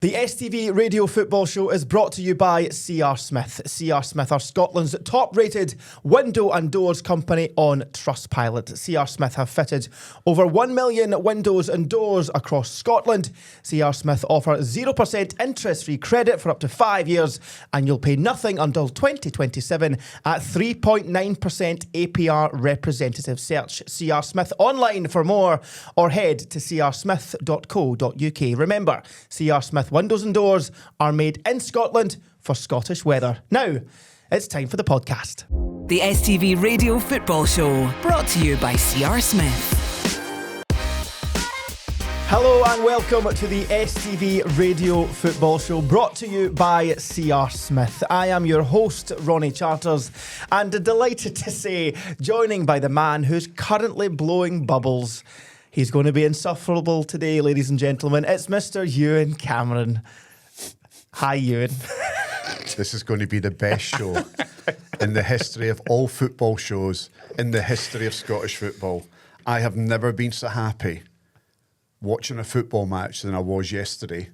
The STV Radio Football Show is brought to you by C.R. Smith. C.R. Smith are Scotland's top-rated window and doors company on Trustpilot. C.R. Smith have fitted over 1 million windows and doors across Scotland. C.R. Smith offer 0% interest-free credit for up to 5 years, and you'll pay nothing until 2027 at 3.9% APR representative. Search C.R. Smith online for more or head to crsmith.co.uk. Remember, C.R. Smith windows and doors are made in Scotland for Scottish weather. Now, it's time for the podcast. The STV Radio Football Show, brought to you by C.R. Smith. Hello and welcome to the STV Radio Football Show, brought to you by C.R. Smith. I am your host, Ronnie Charters, and delighted to say, joining by the man who's currently blowing bubbles. He's going to be insufferable today, ladies and gentlemen. It's Mr. Ewen Cameron. Hi, Ewen. This is going to be the best show in the history of all football shows, in the history of Scottish football. I have never been so happy watching a football match than I was yesterday.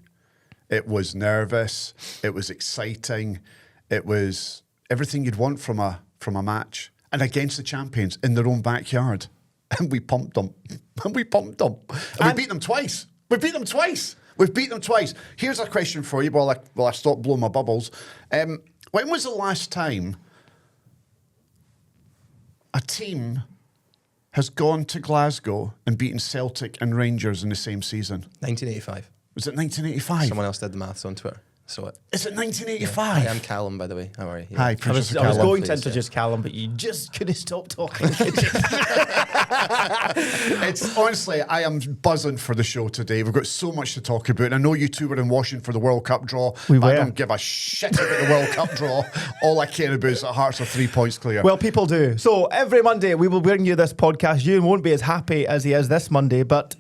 It was nervous. It was exciting. It was everything you'd want from a match. And against the champions in their own backyard. And we pumped them. And we pumped them. And we beat them twice. We beat them twice. We've beat them twice. Here's a question for you while I stop blowing my bubbles. When was the last time a team has gone to Glasgow and beaten Celtic and Rangers in the same season? 1985. Was it 1985? Someone else did the maths on Twitter. Saw it. Is it 1985? Yeah. I am Callum, by the way. How are you? Hi, I was Callum. going to Please, introduce Callum, but you just couldn't stop talking. It's honestly, I am buzzing for the show today. We've got so much to talk about. I know you two were in Washington for the World Cup draw. We but I were. don't give a shit about the World Cup draw. All I care about is that Hearts are 3 points clear. Well, people do. So every Monday we will bring you this podcast. Ewan won't be as happy as he is this Monday, but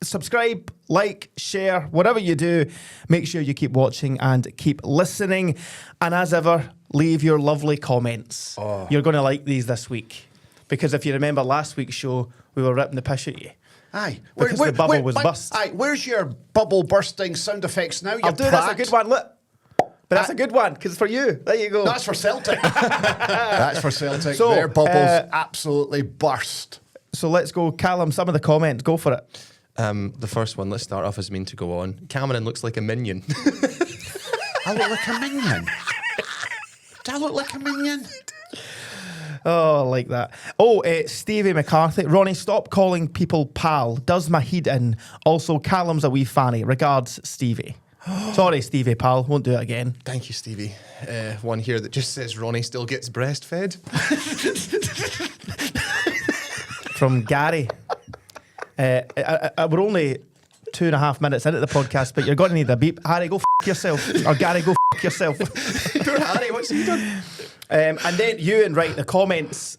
subscribe, like, share, whatever you do, make sure you keep watching and keep listening. And as ever, leave your lovely comments. You're going to like these this week. Because if you remember last week's show, we were ripping the piss at you. Aye. Because the bubble was burst. Aye, where's your bubble bursting sound effects now? I'll do it. That's a good one. Look. But that's a good one, because it's for you. There you go. That's for Celtic. That's for Celtic. So, Their bubbles absolutely burst. So let's go. Callum, some of the comments. Go for it. The first one, let's start off as mean to go on. Cameron looks like a minion. I look like a minion. Do I look like a minion? Oh, I like that. Oh, Stevie McCarthy. Ronnie, stop calling people pal. Does my heat in. Also, Callum's a wee fanny. Regards, Stevie. Sorry, Stevie, pal. Won't do it again. Thank you, Stevie. One here that just says Ronnie still gets breastfed. From Gary. We're only 2.5 minutes into the podcast, but you're going to need a beep. Harry, go f*** yourself. Or Gary, go f*** yourself. Poor Harry, what's he done? And then Ewan, right, the comments,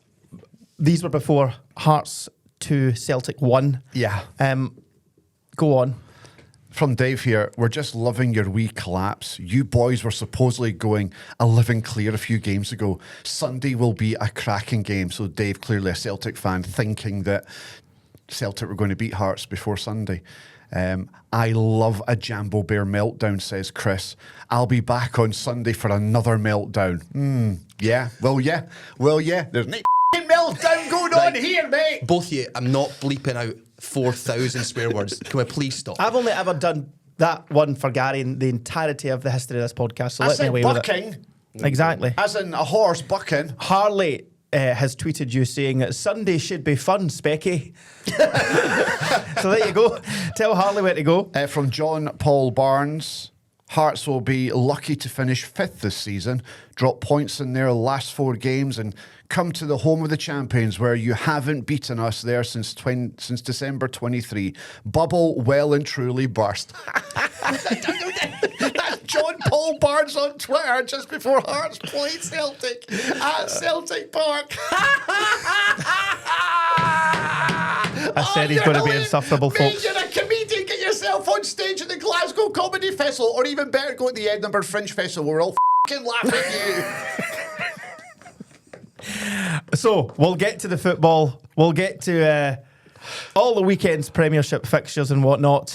these were before Hearts 2, Celtic 1. Yeah. Go on. From Dave here, we're just loving your wee collapse. You boys were supposedly going 11 clear a few games ago. Sunday will be a cracking game. So Dave, clearly a Celtic fan, thinking that Celtic were going to beat Hearts before Sunday. I love a Jambo Bear meltdown, says Chris. I'll be back on Sunday for another meltdown. Yeah. Well, yeah. There's no meltdown going on here, mate. Both of you, I'm not bleeping out 4,000 swear words. Can we please stop? I've only ever done that one for Gary in the entirety of the history of this podcast, so I let me said away bucking, with it. Exactly. as in a horse bucking. Harley has tweeted you saying, Sunday should be fun, Specky. So there you go. Tell Harley where to go. From John Paul Barnes, Hearts will be lucky to finish 5th this season, drop points in their last 4 games and come to the home of the champions where you haven't beaten us there since December 23. Bubble well and truly burst. That's John Paul Barnes on Twitter just before Hearts played Celtic at Celtic Park. I said he's going to be insufferable, Mate, folks. you're a comedian. Get yourself on stage at the Glasgow Comedy Festival, or even better, go to the Edinburgh Fringe Festival. We're all f***ing laughing at you. So, we'll get to the football. We'll get to all the weekend's Premiership fixtures and whatnot.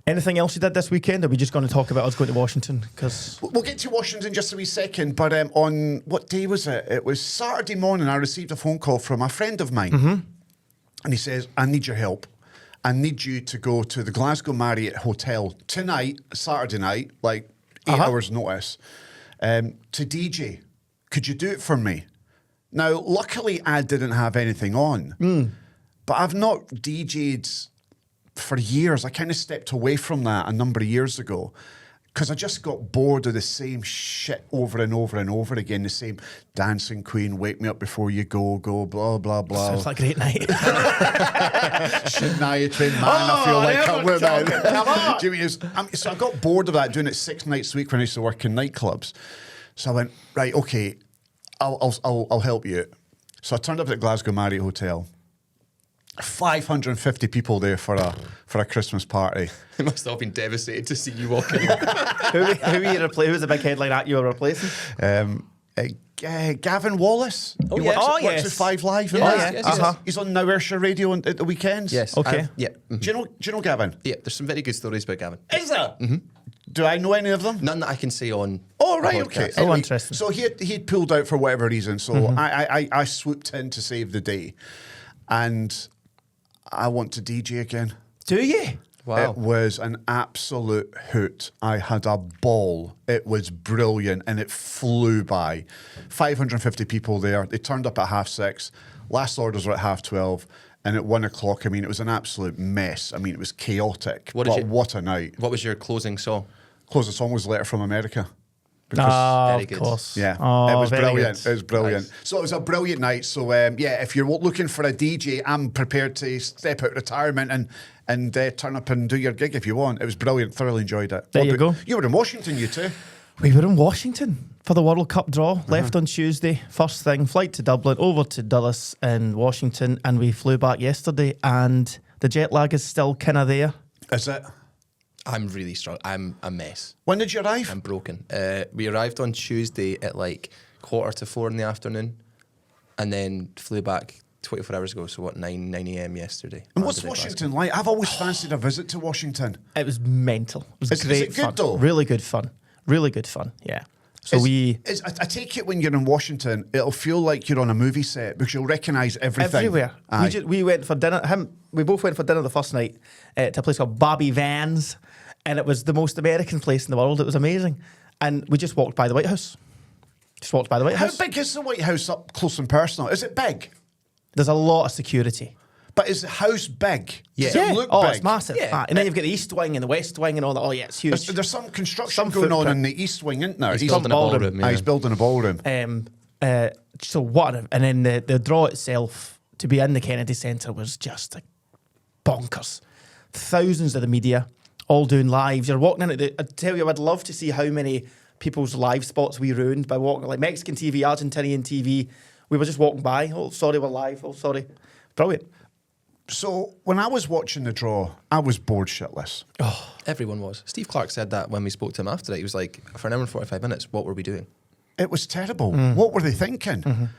Anything else you did this weekend? Or are we just going to talk about us going to Washington? Because We'll get to Washington in just a wee second, but on what day was it? It was Saturday morning. I received a phone call from a friend of mine, and he says, "I need your help. I need you to go to the Glasgow Marriott Hotel tonight, Saturday night, like 8 hours notice, to DJ. Could you do it for me?" Now, luckily, I didn't have anything on, but I've not DJ'd for years. I kind of stepped away from that a number of years ago because I just got bored of the same shit over and over and over again. The same Dancing Queen, Wake Me Up Before You Go, blah, blah, blah. sounds like a great night. Shouldn't I have been man? I feel like a woman. Do you mean so I got bored of that, doing it 6 nights a week when I used to work in nightclubs. So I went, right, okay, I'll help you out. So I turned up at the Glasgow Marriott Hotel. 550 people there for a Christmas party. They must have all been devastated to see you walking in. Who was the big headline act you were replacing? Gavin Wallace. Oh, He yes. works, Oh, works yes. at 5 Live. Yes, isn't yes, he? yes, yes. He's on Now Radio at the weekends. Yes. Okay. Yeah. Do you know Gavin? Yeah, there's some very good stories about Gavin. Is there? Do I know any of them? None that I can say on. Oh, right, the okay. podcast. Interesting. So he'd pulled out for whatever reason. So I swooped in to save the day. And I want to DJ again. Do you? Wow. It was an absolute hoot. I had a ball. It was brilliant and it flew by. 550 people there. They turned up at 6:30. Last orders were at 12:30. And at 1 o'clock, I mean, it was an absolute mess. I mean, it was chaotic. What What a night. What was your closing song? Closing song was Letter from America. Very Of good. course. Yeah, Oh, it was very brilliant. good. It was brilliant. Nice. So it was a brilliant night. So if you're looking for a DJ, I'm prepared to step out of retirement and turn up and do your gig if you want. It was brilliant. Thoroughly enjoyed it. There What you about- go. You were in Washington, you too. We were in Washington for the World Cup draw. Left on Tuesday. First thing, flight to Dublin, over to Dulles in Washington, and we flew back yesterday. And the jet lag is still kind of there. Is it? I'm really strong. I'm a mess. When did you arrive? I'm broken. We arrived on Tuesday at like 3:45 in the afternoon, and then flew back 24 hours ago. So what, 9 a.m. yesterday. And what's Landed at Washington like? I've always fancied a visit to Washington. It was mental. It was Is great it good fun. though? Really good fun. Really good fun. Yeah. So I take it when you're in Washington, it'll feel like you're on a movie set because you'll recognise everything. everywhere. Aye. We went for dinner. We both went for dinner the first night to a place called Bobby Van's, and it was the most American place in the world. It was amazing, and we just walked by the White House. Just walked by the White How House. big is the White House up close and personal? Is it big? There's a lot of security. But is the house big? Yeah. Does it look Oh, big? it's massive. Yeah. And then you've got the East Wing and the West Wing and all that. Oh yeah, it's huge. There's some construction Some going on footprint. in the East Wing, isn't there? He's building a ballroom. ballroom. Aye, Yeah. he's building a ballroom. So what? And then the draw itself to be in the Kennedy Centre was just bonkers. Thousands of the media all doing lives. You're walking in. I tell you, I'd love to see how many people's live spots we ruined by walking, like Mexican TV, Argentinian TV. We were just walking by. Oh, sorry, we're live. Oh, sorry. Brilliant. So when I was watching the draw, I was bored shitless. Everyone was. Steve Clark said that when we spoke to him after it. He was like, for an hour and 45 minutes, what were we doing? It was terrible. What were they thinking?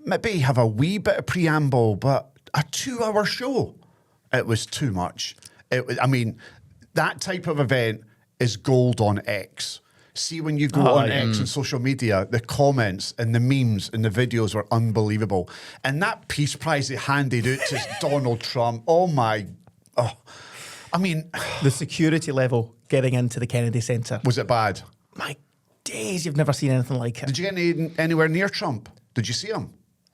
Maybe have a wee bit of preamble, but a 2-hour show. It was too much. I mean, that type of event is gold on X. See, when you go on X and social media, the comments and the memes and the videos were unbelievable. And that Peace Prize they handed out to Donald Trump, I mean, The security level getting into the Kennedy Centre. was it bad? My days, you've never seen anything like it. Did you get anywhere near Trump? Did you see him?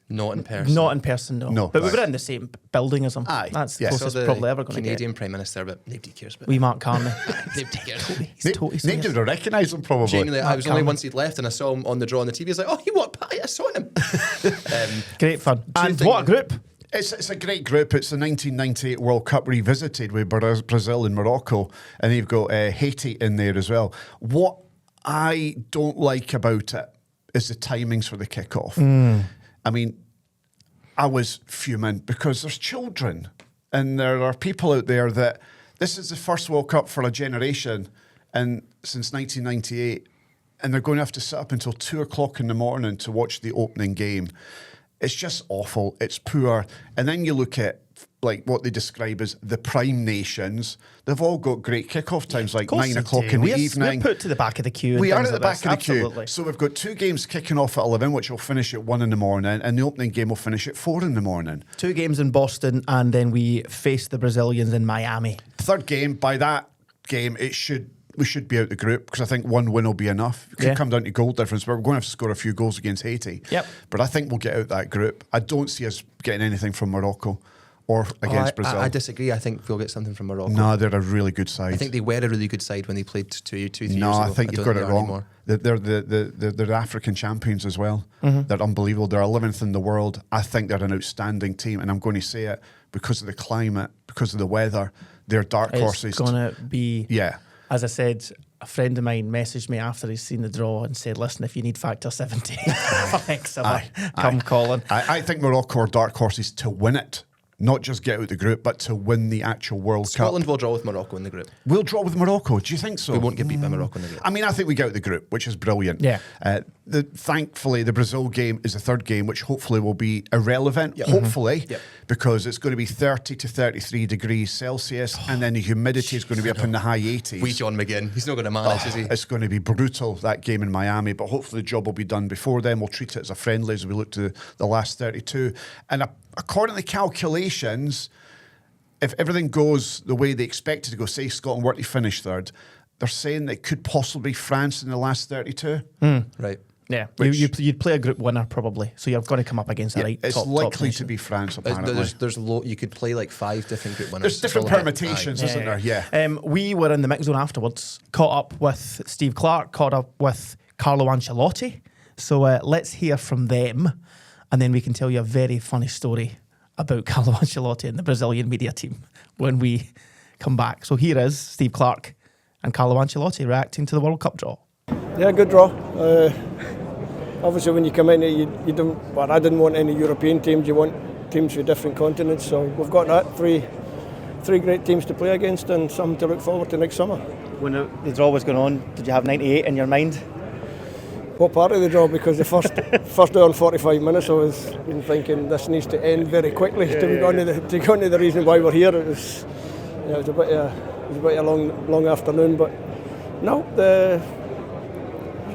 Not in person. Not in person, no. No, But we right. were in the same building as him. Aye, That's the yes. closest Saw the probably ever going to Canadian get. Prime Minister, but nobody cares about Wee him. Mark Carney. Nobody cares. He's totally Nobody would recognise him probably. Genuinely, I was only Cameron. once he'd left and I saw him on the draw on the TV. I was like, oh, he walked by, I saw him. Great fun. And think- what a group. It's a great group. It's the 1998 World Cup revisited with Brazil and Morocco, and they've got Haiti in there as well. What I don't like about it is the timings for the kickoff. I mean, I was fuming because there's children and there are people out there that this is the first World Cup for a generation and since 1998, and they're going to have to sit up until 2 o'clock in the morning to watch the opening game. It's just awful. It's poor. And then you look at like what they describe as the prime nations, they've all got great kick-off times, like Of course 9 they o'clock do. in the We're evening. put to the back of the queue. We and are things at the like back this. of the Absolutely. queue. So we've got 2 games kicking off at 11, which will finish at 1 in the morning, and the opening game will finish at 4 in the morning. 2 games in Boston, and then we face the Brazilians in Miami. Third game, by that game, we should be out the group, because I think 1 win will be enough. It could come down to goal difference, but we're going to have to score a few goals against Haiti. Yep. But I think we'll get out that group. I don't see us getting anything from Morocco or against Brazil. I disagree. I think we'll get something from Morocco. No, they're a really good side. I think they were a really good side when they played 3 years ago. No, I think you've don't got it they are wrong. anymore. They're the African champions as well. They're unbelievable. They're 11th in the world. I think they're an outstanding team, and I'm going to say it because of the climate, because of the weather. They're dark horses. It's going to be... Yeah. As I said, a friend of mine messaged me after he's seen the draw and said, listen, if you need factor 70 next summer, come calling. I think Morocco are dark horses to win it. Not just get out the group, but to win the actual World Scotland Cup. will draw with Morocco in the group. We'll draw with Morocco. Do you think so? We won't get beat by Morocco in the group. I mean, I think we get out the group, which is brilliant. Yeah. Thankfully, the Brazil game is the third game, which hopefully will be irrelevant. Hopefully, because it's going to be 30 to 33 degrees Celsius, and then the humidity is going to be up in the high 80s. We John McGinn. He's not going to manage, is he? It's going to be brutal, that game in Miami, but hopefully the job will be done before then. We'll treat it as a friendly as we look to the last 32. And according to the calculations, if everything goes the way they expect it to go, say Scotland were to finish third, they're saying that it could possibly be France in the last 32. Right. Yeah, Which- you'd play a group winner probably, so you're going to come up against the right It's top likely nation. to be France, apparently. You could play like 5 different group winners. There's different All of it. permutations, Aye. isn't there? Yeah. We were in the mix zone afterwards, caught up with Steve Clark, caught up with Carlo Ancelotti. So let's hear from them, and then we can tell you a very funny story about Carlo Ancelotti and the Brazilian media team when we come back. So here is Steve Clark and Carlo Ancelotti reacting to the World Cup draw. Yeah, good draw. Obviously, when you come in, you don't. Well, I didn't want any European teams. You want teams from different continents. So we've got that three great teams to play against, and some to look forward to next summer. When the draw was going on, did you have 98 in your mind? What part of the draw? Because the first hour and 45 minutes, I was been thinking this needs to end very quickly to go on to the reason why we're here. It was a bit of a long afternoon, but no.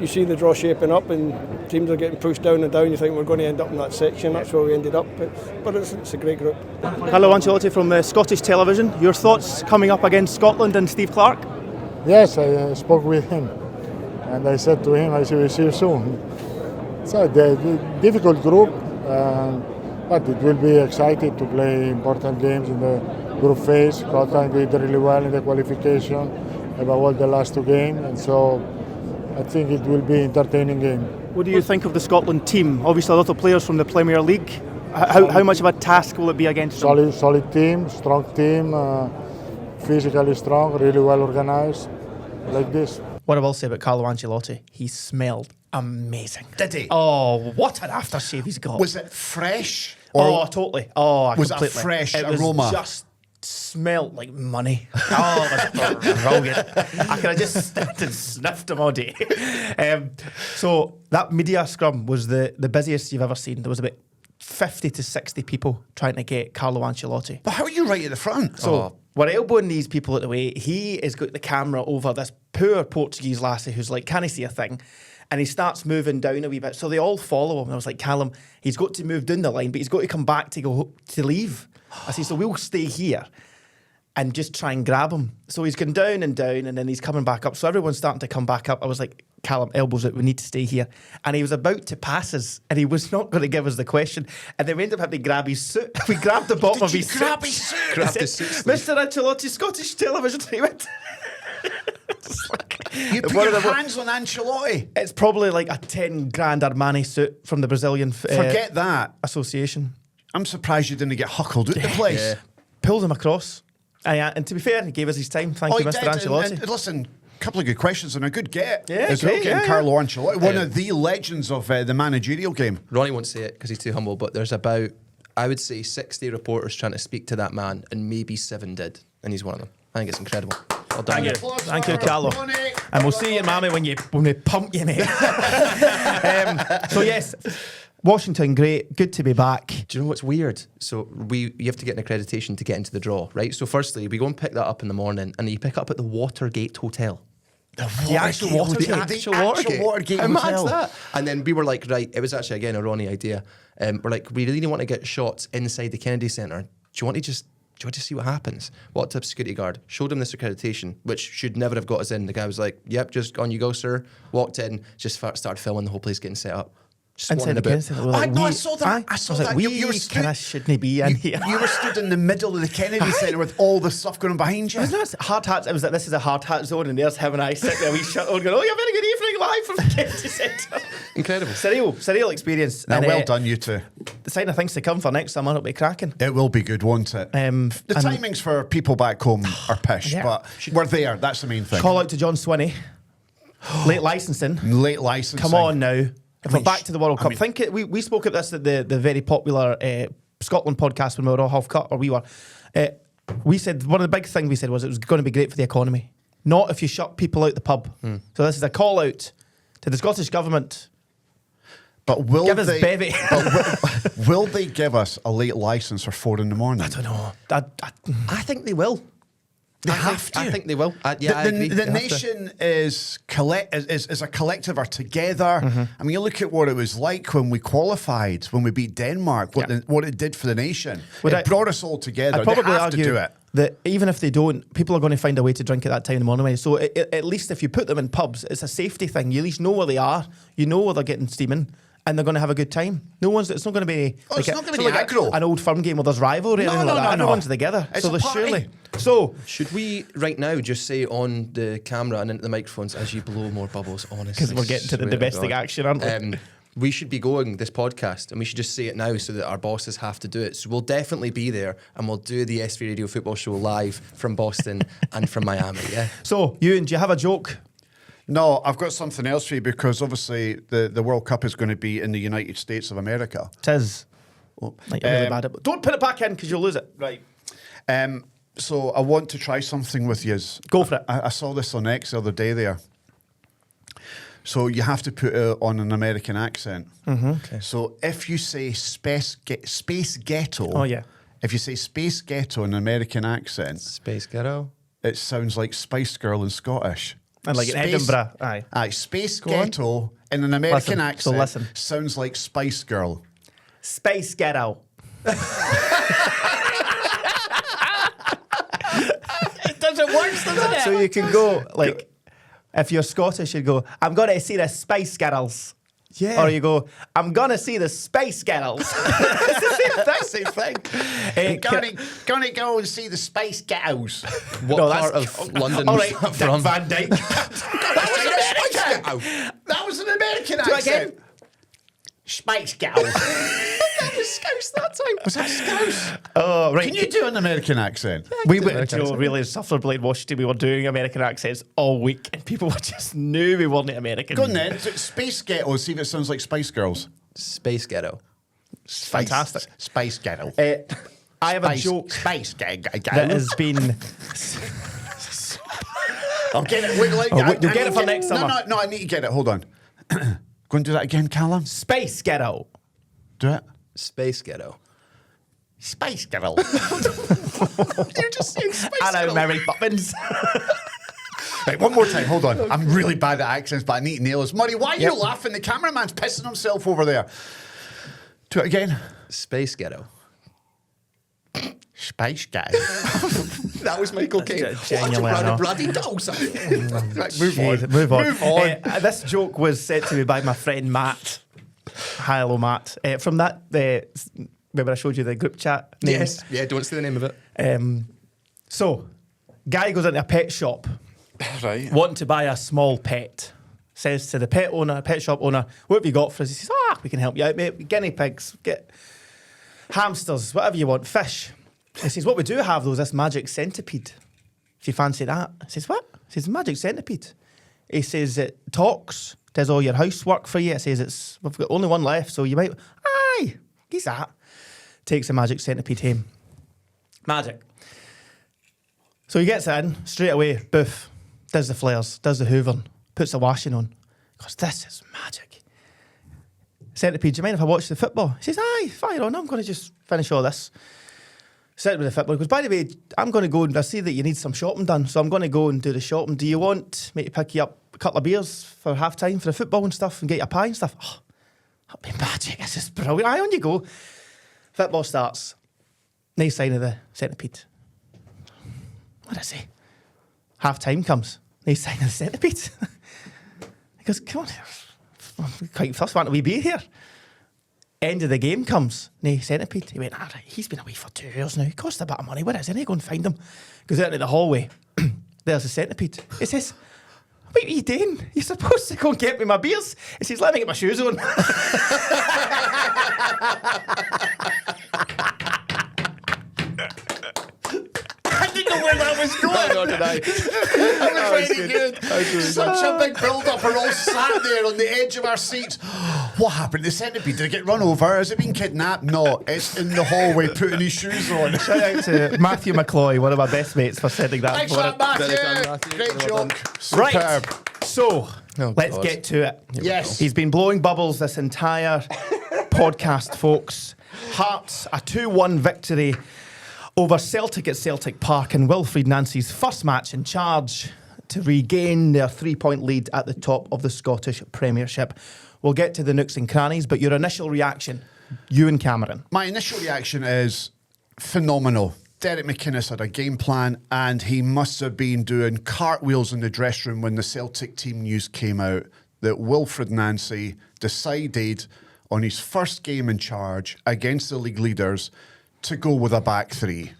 You see the draw shaping up and teams are getting pushed down and down, you think we're going to end up in that section. That's where we ended up, but it's a great group. Carlo Ancelotti from Scottish television. Your thoughts coming up against Scotland and Steve Clark? Yes, I spoke with him and I said to him, I said, we'll see you soon. It's a difficult group, but it will be exciting to play important games in the group phase. Scotland did really well in the qualification, about all the last 2 games, and so I think it will be an entertaining game. What do you think of the Scotland team? Obviously, a lot of players from the Premier League. How much of a task will it be against them? Solid team, strong team, physically strong, really well organised, like this. What I will say about Carlo Ancelotti, he smelled amazing. Did he? Oh, what an aftershave he's got. Was it fresh? Oh, totally. Oh, Was it a completely. fresh it aroma? Was just smelled like money. Oh, it was brilliant. I could have just stood and sniffed him all day. So that media scrum was the busiest you've ever seen. There was about 50 to 60 people trying to get Carlo Ancelotti. But how are you right at the front? So we're elbowing these people out the way. He has got the camera over this poor Portuguese lassie who's like, can I see a thing? And he starts moving down a wee bit. So they all follow him. And I was like, Callum, he's got to move down the line, but he's got to come back to leave. I said, so we'll stay here and just try and grab him. So he's gone down, and then he's coming back up. So everyone's starting to come back up. I was like, Callum, elbows out, we need to stay here. And he was about to pass us, and he was not going to give us the question. And then we ended up having to grab his suit. We grabbed the bottom of his suit. grab his suit? Grabbed his suit sleeve. Mr. Ancelotti, Scottish television. He went... You put your hands on Ancelotti. It's probably like a 10 grand Armani suit from the Brazilian Forget that. association. I'm surprised you didn't get huckled out the place. Yeah. Pulled him across. And to be fair, he gave us his time. Thank you, he Mr. did, Ancelotti. and listen, a couple of good questions and a good get. Yeah, as well, great, getting yeah, Carlo Ancelotti, one of the legends of the managerial game. Ronnie won't say it because he's too humble, but there's about, I would say, 60 reporters trying to speak to that man, and maybe 7 did, and he's one of them. I think it's incredible. Well done. Thank you, Carlo. And we'll see you in Miami when we pump you, mate. So yes, Washington, great. Good to be back. Do you know what's weird? So you have to get an accreditation to get into the draw, right? So firstly, we go and pick that up in the morning, and you pick it up at the Watergate Hotel. The actual Watergate. The actual Watergate. How mad's Hotel. that? And then we were like, right, it was actually, again, a Ronnie idea. We're like, we really want to get shots inside the Kennedy Centre. Do you want to just see what happens? Walked up to security guard, showed him this accreditation, which should never have got us in. The guy was like, yep, just on you go, sir. Walked in, just started filming the whole place getting set up. Inside the Kennedy Centre. I saw that. I saw that. You kind of shouldn't be in here. You were stood in the middle of the Kennedy Centre with all the stuff going on behind you. Wasn't that hard hats? It was like, this is a hard hat zone, and there's him and I sitting there, we shut on, going, oh, you're very good evening live from the Kennedy Centre. Incredible. Surreal experience. Now, And, well done, you two. The sign of things to come for next summer, it'll be cracking. It will be good, won't it? The timings for people back home are pish, Yeah. but we're there. That's the main thing. Call out to John Swinney. Late licensing. Late licensing. Come on now. If we're back to the World Cup, mean- think it, we spoke at this at the very popular Scotland podcast when we were all half cut, or we were. We said one of the big things we said was it was going to be great for the economy, not if you shut people out the pub. So this is a call out to the Scottish Government. But will Give us they? bevy. Will they give us a late license for 4 in the morning? I don't know. I think they will. They have to. I think they will. I agree. The They have to. nation is a collective, are together. I mean, you look at what it was like when we qualified, when we beat Denmark, what it did for the nation. It brought us all together. I'd probably they have argue to do it. that even if they don't, people are going to find a way to drink at that time in the morning. So at least if you put them in pubs, it's a safety thing. You at least know where they are. You know where they're getting steaming. And they're going to have a good time. It's not going to be it's not going to be aggro. An old firm game where there's rivalry or anything like that. Everyone's together. It's so a there's party. surely. So Should we right now just say on the camera and into the microphones as you blow more bubbles? Honestly, because we're getting to the swear domestic God. action, aren't we? We should be going this podcast, and we should just say it now so that our bosses have to do it. So we'll definitely be there, and we'll do the STV Radio Football Show live from Boston and from Miami. Yeah. So, Ewan, do you have a joke? No, I've got something else for you because obviously the World Cup is going to be in the United States of America. Tis. Like, you're really bad at it. Don't put it back in because you'll lose it. Right. So I want to try something with you. Go for it. I saw this on X the other day there. So you have to put it on an American accent. Okay. So if you say space ghetto, Oh, yeah. if you say space ghetto in an American accent, Space Ghetto. it sounds like Spice Girl in Scottish. And like in Edinburgh. Aye. Space Go on. ghetto in an American Listen, so accent listen. sounds like Spice Girl. Space Ghetto. It doesn't work, doesn't it? So you can go, like, if you're Scottish, you'd go, I'm going to see the Spice Girls. Yeah. Or you go, I'm going to see the Spice Girls. That's the thing. Gonna go and see the Space Ghettos. What No, part that's- of London All was right, that from? Van Dyke. That was an American Do it accent. again. Space Ghettos. That was Scouse that time. Was that Scouse? Oh, right. Can you do an American accent? We do were, American Joe, accent. really insufferably in Washington. We were doing American accents all week, and people just knew we weren't American. Go on then. Space Ghetto. See if it sounds like Spice Girls. Space Ghetto. Fantastic. Space Ghetto. I have a joke Space Ghetto. that has been. I'll get it. Wait, like, Oh, wait, you'll get it for next summer. No, I need to get it. Hold on. Go and do that again, Callum. Space Ghetto. Do it. Space Ghetto. Space Ghetto. You're just saying Space I know, Ghetto. Mary Poppins. Right, one more time. Hold on. I'm really bad at accents, but I need to nail this. Murray, why are you laughing? The cameraman's pissing himself over there. Do it again. Space Ghetto. Space Ghetto. That was Michael Caine. genuinely, I know. bloody dose. Right, move on. Jeez, move on. Move on. This joke was sent to me by my friend Matt. Hi, hello, Matt. From that, remember I showed you the group chat name? Yes. Yeah, don't say the name of it. So, guy goes into a pet shop, Right. wanting to buy a small pet. Says to the pet shop owner, what have you got for us? He says, we can help you out, mate. Guinea pigs, get hamsters, whatever you want, fish. He says, what we do have, though, is this magic centipede. If you fancy that. He says, what? He says, magic centipede. He says, it talks, does all your housework for you. He says, we've got only one left, so you might, he's that. Takes the magic centipede home. Magic. So he gets it in, straight away, boof, does the flares, does the hoovering, puts the washing on. Goes, this is magic. Centipede, do you mind if I watch the football? He says, aye, fire on, I'm going to just finish all this. Said with the football, he goes, by the way, I'm going to go and I see that you need some shopping done, so I'm going to go and do the shopping. Do you want me to pick you up a couple of beers for half time for the football and stuff and get you a pie and stuff? Oh, that'd be magic. This is brilliant. Aye, on you go. Football starts. Nice sign of the Centipede. What is he? Half time comes. Nice sign of the Centipede. He goes, come on, I'm quite first one to be here. End of the game comes. Nae Centipede. He went, all right, he's been away for 2 years now. He cost a bit of money. Where is he? I go and find him. Goes out into the hallway. There's the Centipede. He says, what are you doing? You're supposed to go and get me my beers. He says, let me get my shoes on. I didn't know where that was going. Nor did I. That was very good. Such a big build-up. We're all sat there on the edge of our seats. What happened to the Centipede? Did it get run over? Has it been kidnapped? No, it's in the hallway putting his shoes on. Shout out to Matthew McCloy, one of my best mates, for sending that. Thanks for for it. that, Matthew. Great joke. Superb. Right. So, let's God. get to it. Yes. He's been blowing bubbles this entire podcast, folks. Hearts, a 2-1 victory over Celtic at Celtic Park, and Wilfried Nancy's first match in charge to regain their 3-point lead at the top of the Scottish Premiership. We'll get to the nooks and crannies, but your initial reaction, Ewen Cameron. My initial reaction is phenomenal. Derek McInnes had a game plan and he must have been doing cartwheels in the dressing room when the Celtic team news came out that Wilfried Nancy decided on his first game in charge against the league leaders to go with a back three.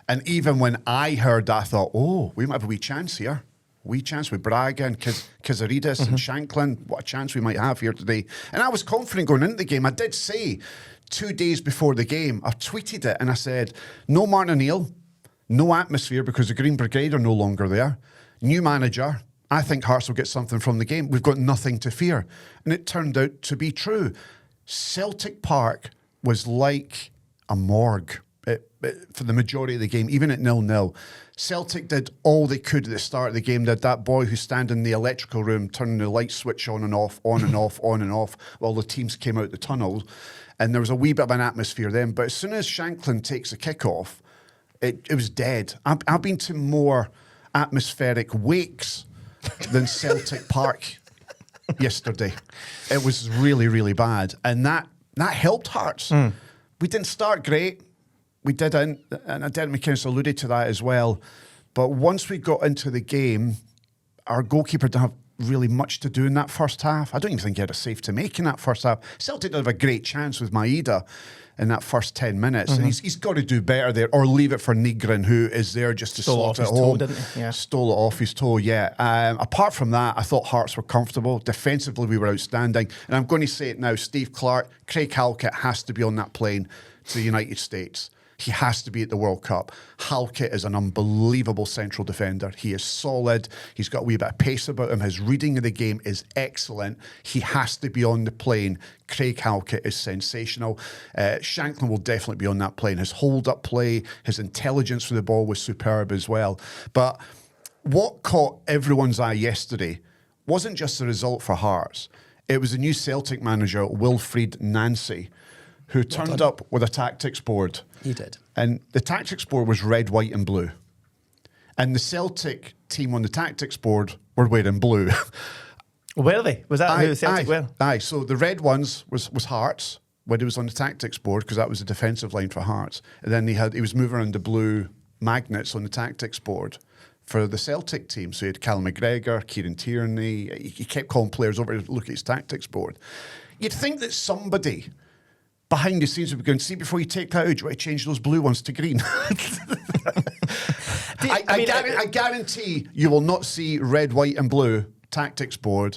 And even when I heard that, I thought, oh, we might have a wee chance here. Wee chance with Braga and Kazaridis and Shanklin. What a chance we might have here today. And I was confident going into the game. I did say 2 days before the game, I tweeted it and I said, no Martin O'Neill, no atmosphere because the Green Brigade are no longer there. New manager. I think Hearts will get something from the game. We've got nothing to fear. And it turned out to be true. Celtic Park was like a morgue for the majority of the game, even at 0-0. Celtic did all they could at the start of the game. They had that boy who's standing in the electrical room turning the light switch on and off, on and off, on and off, while the teams came out the tunnel. And there was a wee bit of an atmosphere then. But as soon as Shanklin takes a kick off, it was dead. I've been to more atmospheric wakes than Celtic Park yesterday. It was really, really bad. And that helped Hearts. We didn't start great. We didn't, and Derek McInnes alluded to that as well. But once we got into the game, our goalkeeper didn't have really much to do in that first half. I don't even think he had a save to make in that first half. Celtic did have a great chance with Maeda in that first 10 minutes. And he's got to do better there, or leave it for Nygren, who is there just to slot it home. Didn't he? Yeah. Stole it off his toe, yeah. Apart from that, I thought Hearts were comfortable. Defensively, we were outstanding. And I'm going to say it now, Steve Clark, Craig Halkett has to be on that plane to the United States. He has to be at the World Cup. Halkett is an unbelievable central defender. He is solid. He's got a wee bit of pace about him. His reading of the game is excellent. He has to be on the plane. Craig Halkett is sensational. Shanklin will definitely be on that plane. His hold-up play, his intelligence for the ball was superb as well. But what caught everyone's eye yesterday wasn't just the result for Hearts. It was the new Celtic manager, Wilfried Nancy, who turned up with a tactics board. He did. And the tactics board was red, white and blue. And the Celtic team on the tactics board were wearing blue. Were they? Was that who the Celtic were? Aye, so the red ones was Hearts when he was on the tactics board, because that was the defensive line for Hearts. And then he was moving around the blue magnets on the tactics board for the Celtic team. So he had Callum McGregor, Kieran Tierney. He kept calling players over to look at his tactics board. You'd think that somebody behind the scenes would be going, see, before you take that out, do you want to change those blue ones to green? I guarantee you will not see red, white and blue tactics board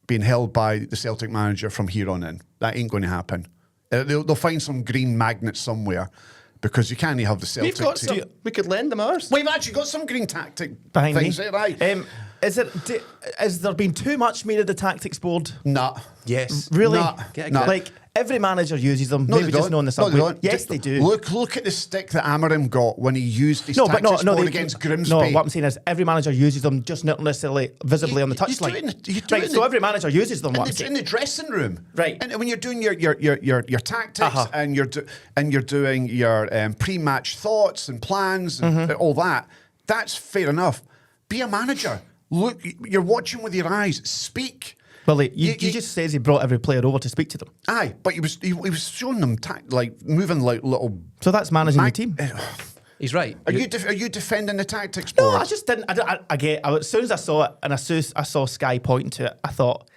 being held by the Celtic manager from here on in. That ain't going to happen. They'll find some green magnets somewhere, because you can't have the Celtic team. We could lend them ours. We've actually got some green tactic Behind things me. there, right? Has there been too much made of the tactics board? Nah. Yes. Really? Nah. Get a Nah. grip. Like, Every manager uses them. No, maybe they just don't. not in the No, subway. they don't. Yes, they do. Look at the stick that Amorim got when he used his tactics board against Grimsby. No, what I'm saying is every manager uses them, just not necessarily visibly on the touchline. Right, so every manager uses them. In the dressing room, right? And when you're doing your tactics and you're doing your pre-match thoughts and plans and all that, that's fair enough. Be a manager. Look, you're watching with your eyes. Speak. Well, he just says he brought every player over to speak to them. Aye, but he was showing them moving like little. So that's managing the team. He's right. Are you defending the tactics board? No, I just didn't. As soon as I saw it and as soon as I saw Sky pointing to it, I thought,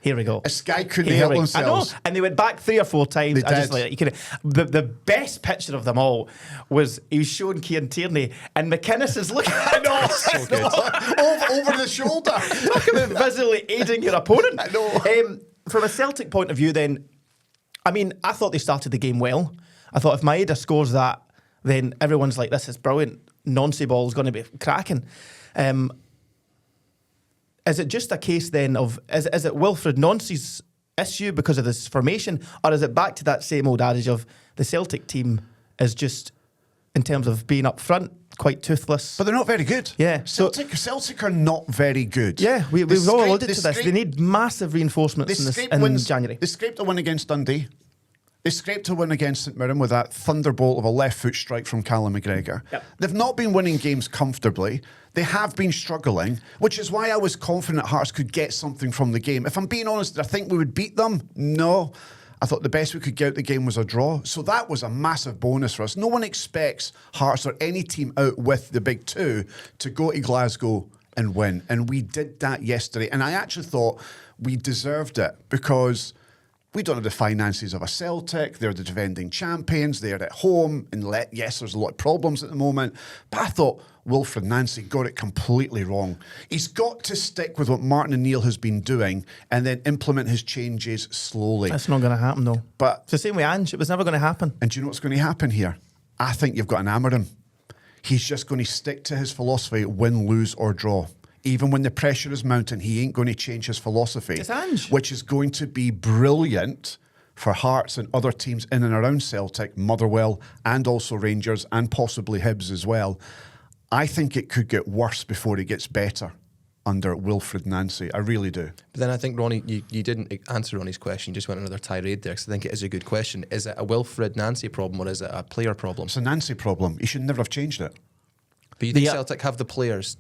here we go. A Sky couldn't help themselves. I know, and they went back 3 or 4 times. The best picture of them all was he was showing Kieran Tierney and McInnes is looking so good. over the shoulder. Talk about visually aiding your opponent. I know. From a Celtic point of view, then, I mean, I thought they started the game well. I thought if Maeda scores that, then everyone's like, this is brilliant. Nonce ball is going to be cracking. Is it just a case then of, is it Wilfred Nance's issue because of this formation, or is it back to that same old adage of the Celtic team is just, in terms of being up front, quite toothless? But they're not very good. Yeah. Celtic are not very good. Yeah, we've all alluded to this. They need massive reinforcements in January. They scraped a win against Dundee. They scraped a win against St Mirren with that thunderbolt of a left foot strike from Callum McGregor. Yep. They've not been winning games comfortably. They have been struggling, which is why I was confident Hearts could get something from the game. If I'm being honest, did I think we would beat them? No. I thought the best we could get out the game was a draw. So that was a massive bonus for us. No one expects Hearts or any team out with the big two to go to Glasgow and win. And we did that yesterday. And I actually thought we deserved it because we don't have the finances of a Celtic. They're the defending champions. They're at home. And yes, there's a lot of problems at the moment. But I thought Wilfred Nancy got it completely wrong. He's got to stick with what Martin O'Neill has been doing and then implement his changes slowly. That's not going to happen, though. But it's the same with Ange. It was never going to happen. And do you know what's going to happen here? I think you've got an Amorim. He's just going to stick to his philosophy, win, lose or draw. Even when the pressure is mounting, he ain't going to change his philosophy. It's Ange. Which is going to be brilliant for Hearts and other teams in and around Celtic, Motherwell, and also Rangers, and possibly Hibs as well. I think it could get worse before it gets better under Wilfred Nancy. I really do. But then I think, Ronnie, you didn't answer Ronnie's question. You just went another tirade there, because I think it is a good question. Is it a Wilfred Nancy problem or is it a player problem? It's a Nancy problem. He should never have changed it. But you think Celtic have the players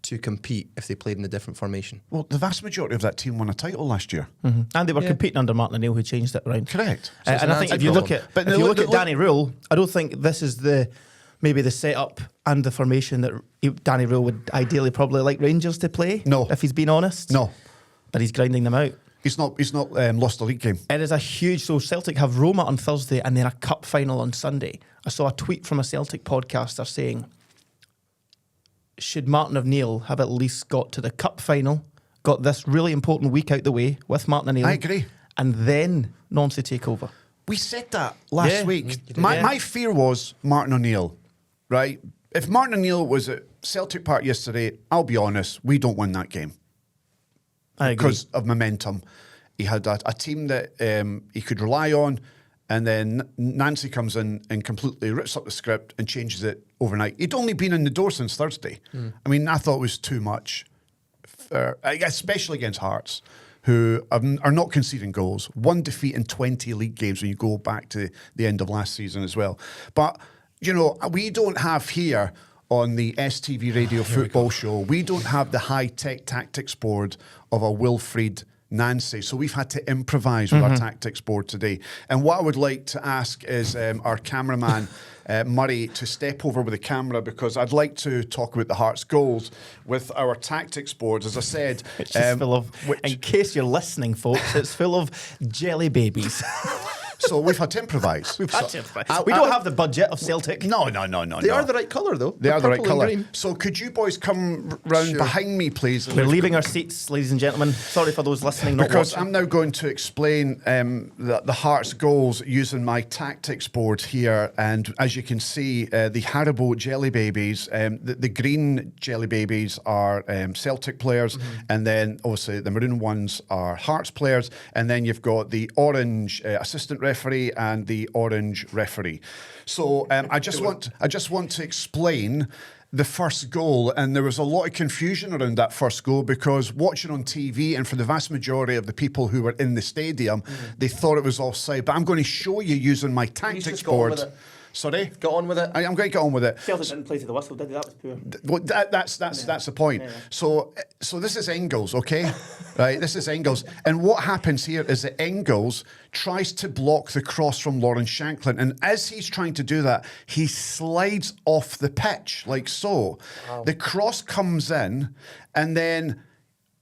to compete if they played in a different formation? Well, the vast majority of that team won a title last year. Mm-hmm. And they were competing under Martin O'Neill, who changed it around. Correct. So and I think if you look at Danny Rule, I don't think this is maybe the setup and the formation that Danny Rule would ideally probably like Rangers to play. No. If he's being honest. No. But he's grinding them out. He's not lost a league game. It is a huge... So Celtic have Roma on Thursday and then a cup final on Sunday. I saw a tweet from a Celtic podcaster saying, should Martin O'Neill have at least got to the cup final, got this really important week out the way with Martin O'Neill? I agree. And then Nancy take over. We said that last week. Did, my fear was Martin O'Neill, right? If Martin O'Neill was at Celtic Park yesterday, I'll be honest, we don't win that game. I agree. Because of momentum. He had a team that he could rely on, and then Nancy comes in and completely rips up the script and changes it overnight. He'd only been in the door since Thursday. I mean, I thought it was too much, especially against Hearts, who are not conceding goals. 1 defeat in 20 league games when you go back to the end of last season as well. But, you know, we don't have here on the STV Radio Football Show, we don't have the high-tech tactics board of a Wilfred Nancy. So we've had to improvise with our tactics board today. And what I would like to ask is our cameraman, Murray, to step over with the camera, because I'd like to talk about the Hearts goals with our tactics board. As I said... Which is full of... in case you're listening, folks, it's full of jelly babies. So we've had to improvise. We don't have the budget of Celtic. No. They are the right colour, though. They are the right purple and colour. green. So could you boys come round behind me, please? We're leaving our seats, ladies and gentlemen. Sorry for those listening, not Because watching. I'm now going to explain the Hearts goals using my tactics board here. And as you can see, the Haribo Jelly Babies, the green Jelly Babies are Celtic players. And then obviously the maroon ones are Hearts players. And then you've got the orange assistant referee and the orange referee. So I just want to explain the first goal, and there was a lot of confusion around that first goal because watching on TV, and for the vast majority of the people who were in the stadium, they thought it was offside. But I'm going to show you using my tactics board. Sorry? Got on with it. I'm going to get on with it. Celtic didn't play to the whistle, did they? That was poor. Well, that's the point. Yeah. So this is Engels, okay? Right, this is Engels. And what happens here is that Engels tries to block the cross from Lawrence Shanklin. And as he's trying to do that, he slides off the pitch, like so. Wow. The cross comes in, and then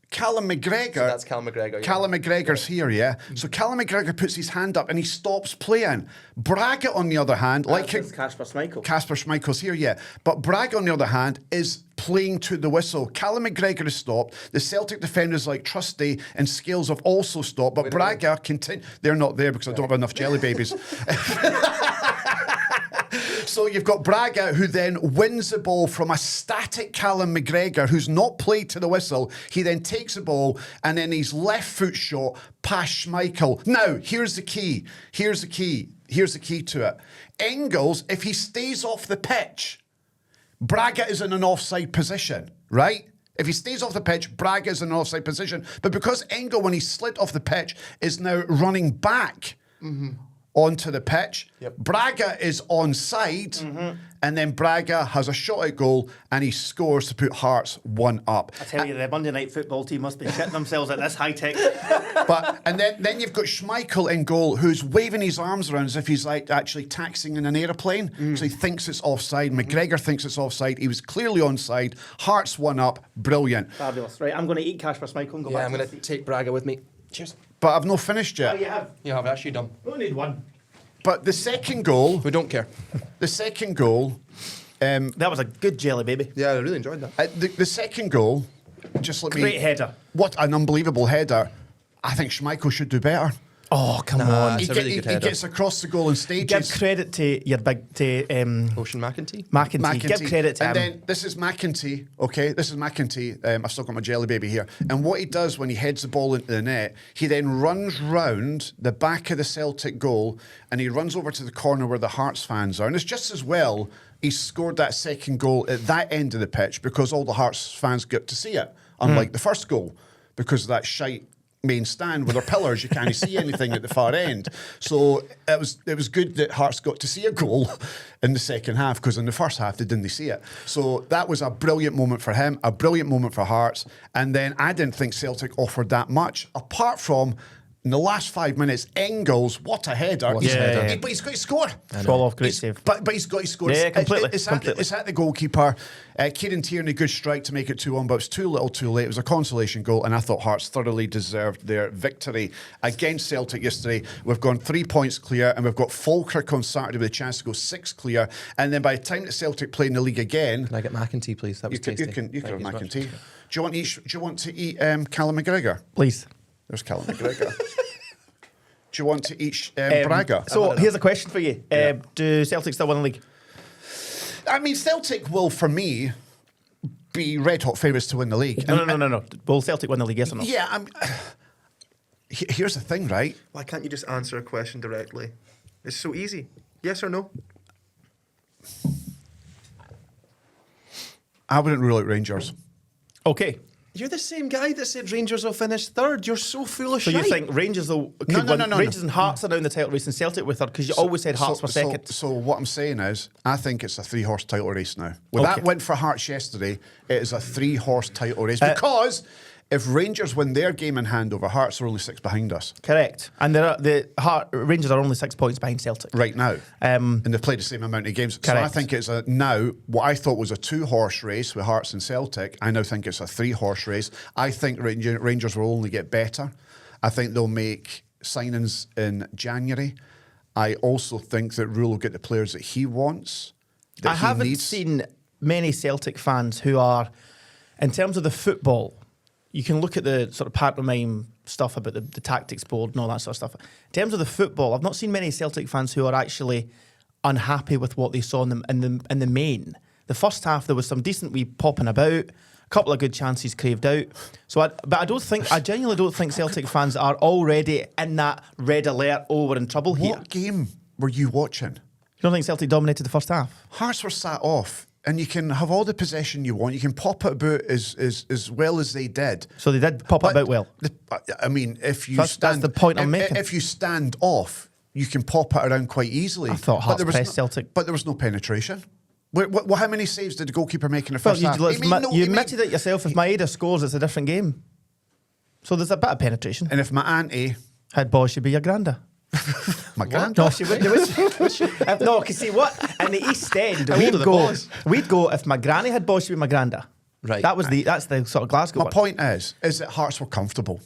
Callum McGregor. So that's Callum McGregor. Yeah. Callum McGregor's here, yeah. So Callum McGregor puts his hand up and he stops playing. Braga, on the other hand, Kasper Schmeichel. Kasper Schmeichel's here, yeah. But Braga, on the other hand, is playing to the whistle. Callum McGregor has stopped. The Celtic defenders like Trusty and Scales have also stopped. But Braga continue. They're not there because I don't have enough jelly babies. So you've got Braga, who then wins the ball from a static Callum McGregor, who's not played to the whistle. He then takes the ball, and then his left foot shot past Schmeichel. Now, here's the key. Here's the key to it. Engels, if he stays off the pitch, Braga is in an offside position, right? If he stays off the pitch, Braga is in an offside position. But because Engel, when he slid off the pitch, is now running back onto the pitch. Yep. Braga is onside, and then Braga has a shot at goal, and he scores to put Hearts 1 up. I tell you, the Monday night football team must be shitting themselves at this high tech. And then you've got Schmeichel in goal, who's waving his arms around as if he's like actually taxiing in an aeroplane. So he thinks it's offside. McGregor thinks it's offside. He was clearly onside. Hearts 1 up. Brilliant. Fabulous. Right, I'm going to eat Kasper Schmeichel and go back. I'm going to take Braga with me. Cheers. But I've not finished yet. Oh, you have? Yeah, I've actually done. We only need one. But the second goal... We don't care. The second goal... that was a good jelly baby. Yeah, I really enjoyed that. The second goal... Great header. What an unbelievable header. I think Schmeichel should do better. Oh, come on. It's a really good header. He gets across the goal in stages. Give credit to your big... Ocean McEntee? McEntee. Give credit to him. And then this is McEntee, okay? This is McEntee. I've still got my jelly baby here. And what he does when he heads the ball into the net, he then runs round the back of the Celtic goal and he runs over to the corner where the Hearts fans are. And it's just as well he scored that second goal at that end of the pitch because all the Hearts fans get to see it, unlike the first goal, because of that shite main stand with their pillars, you can't see anything at the far end. So it was good that Hearts got to see a goal in the second half, because in the first half they didn't see it. So that was a brilliant moment for him, a brilliant moment for Hearts. And then I didn't think Celtic offered that much, apart from in the last 5 minutes, Engels, what a header. But he's got to score. Fall off, great save. But he's got to score. Yeah, completely. It's at the goalkeeper. Kieran Tierney, good strike to make it 2-1, but it was too little too late. It was a consolation goal, and I thought Hearts thoroughly deserved their victory against Celtic yesterday. We've gone 3 points clear, and we've got Falkirk on Saturday with a chance to go 6 clear. And then by the time that Celtic play in the league again... Can I get McEntee, please? That was tasty. You can have McEntee. Do you want to eat Callum McGregor? Please. There's Callum McGregor. Do you want to eat Braga? So here's a question for you. Do Celtic still win the league? I mean, Celtic will, for me, be red-hot favourites to win the league. No. Will Celtic win the league, yes or no? Yeah, here's the thing, right? Why can't you just answer a question directly? It's so easy. Yes or no? I wouldn't rule out Rangers. Okay. You're the same guy that said Rangers will finish third. You're so full of shit. So you think Rangers will win? Rangers and Hearts are now in the title race and Celtic with third, because you always said Hearts were second. So what I'm saying is, I think it's a 3-horse title race now. Well, that went for Hearts yesterday. It is a 3-horse title race because if Rangers win their game in hand over Hearts, are only 6 behind us. Correct. And Rangers are only 6 points behind Celtic right now, and they've played the same amount of games. Correct. So I think it's now what I thought was a 2-horse race with Hearts and Celtic. I now think it's a 3-horse race. I think Rangers will only get better. I think they'll make signings in January. I also think that Rule will get the players that he wants. That I he haven't needs. seen many Celtic fans who are, in terms of the football, you can look at the sort of pantomime stuff about the tactics board and all that sort of stuff. In terms of the football, I've not seen many Celtic fans who are actually unhappy with what they saw in the main. The first half, there was some decent wee popping about, a couple of good chances craved out. But I genuinely don't think Celtic fans are already in that red alert, oh, we're in trouble here. What game were you watching? You don't think Celtic dominated the first half? Hearts were sat off, and you can have all the possession you want. You can pop it about as well as they did. So they did pop it about well. I mean, if you That's the point I'm making. If you stand off, you can pop it around quite easily. I thought Hearts pressed Celtic. But there was no penetration. How many saves did the goalkeeper make in the first half? You admitted it yourself. If Maeda scores, it's a different game. So there's a bit of penetration. And if my auntie Head boy should be your granda. My grand? No, she wouldn't. No, because see what? In the East End, How old are the boys? we'd go, if my granny had boys, she'd be my granda. Right. That's the sort of Glasgow My one. point is that Hearts were comfortable.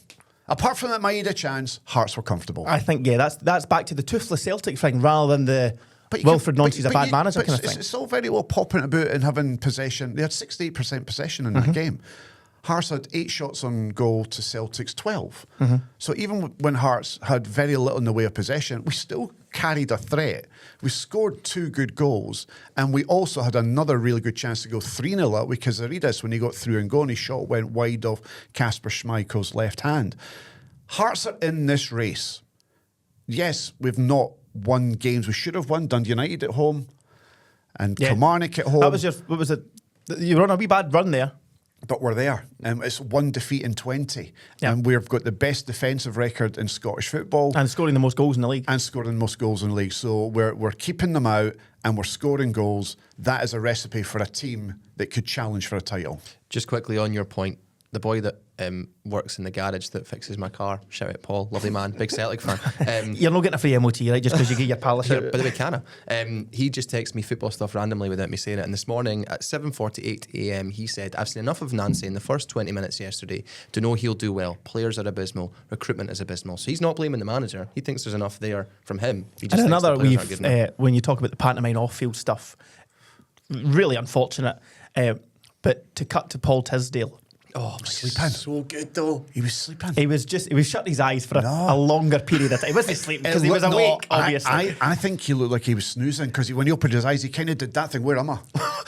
Apart from that Maeda chance, Hearts were comfortable. I think, yeah, that's back to the toothless Celtic thing rather than the Wilfred Nancy's a bad manager kind of thing. It's all very well popping about and having possession. They had 68% possession in that game. Hearts had 8 shots on goal to Celtic's 12. So even when Hearts had very little in the way of possession, we still carried a threat. We scored 2 good goals, and we also had another really good chance to go 3-0 up because Aridis, when he got through and gone, his shot went wide off Kasper Schmeichel's left hand. Hearts are in this race. Yes, we've not won games we should have won. Dundee United at home and Kilmarnock at home. That was you were on a wee bad run there. But we're there. It's 1 defeat in 20. Yeah. And we've got the best defensive record in Scottish football. And scoring the most goals in the league. And scoring the most goals in the league. So we're keeping them out and we're scoring goals. That is a recipe for a team that could challenge for a title. Just quickly on your point, the boy that works in the garage that fixes my car, shout out Paul, lovely man, big Celtic fan. You're not getting a free MOT, right? Just because you get your pal a shout. By the way, Canna, he just texts me football stuff randomly without me saying it. And this morning at 7:48 a.m, he said, "I've seen enough of Nancy in the first 20 minutes yesterday to know he'll do well. Players are abysmal. Recruitment is abysmal." So he's not blaming the manager. He thinks there's enough there from him. He just And thinks another the players aren't good enough. when you talk about the pantomime off-field stuff, really unfortunate. But to cut to Paul Tisdale. Oh, my Sleeping. so good though. He was sleeping. He was shutting his eyes for a longer period of time. He wasn't sleeping because he was awake, obviously. I think he looked like he was snoozing because when he opened his eyes, he kind of did that thing. Where am I?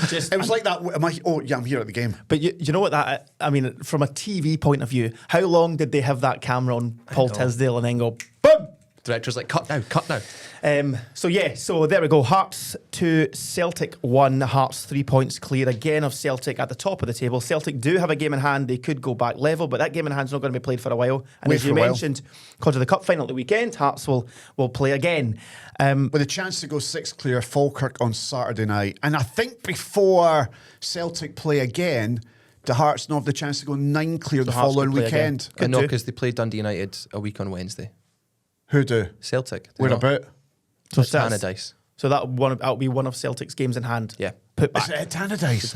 It was like that. Am I? Oh, yeah, I'm here at the game. But you know what I mean, from a TV point of view, how long did they have that camera on Paul Tisdale and then go, boom? Director's like, cut now. So there we go. Hearts 2, Celtic 1. Hearts 3 points clear again of Celtic at the top of the table. Celtic do have a game in hand. They could go back level, but that game in hand's not going to be played for a while. And as you mentioned, because of the cup final at the weekend, Hearts will play again. With a chance to go 6 clear, Falkirk on Saturday night. And I think before Celtic play again, the Hearts now have the chance to go 9 clear the following weekend. I know, because they played Dundee United a week on Wednesday. Who do? Celtic. Where about? So Tannadice. So that'll be one of Celtic's games in hand. Yeah. Put back. Is it Tannadice?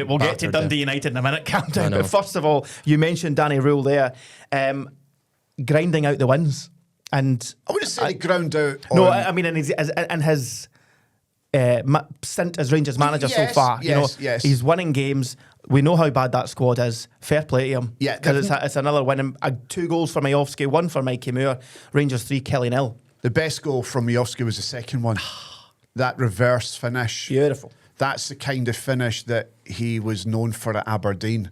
We'll get to Dundee United in a minute. Calm down. But first of all, you mentioned Danny Rule there, grinding out the wins, and I wouldn't say ground out. No, I mean in his stint as Rangers manager so far. He's winning games. We know how bad that squad is. Fair play to him. Yeah, because it's another win. 2 goals for Majowski, 1 for Mikey Moore. Rangers 3, Kelly 0. The best goal from Majowski was the second one. That reverse finish. Beautiful. That's the kind of finish that he was known for at Aberdeen.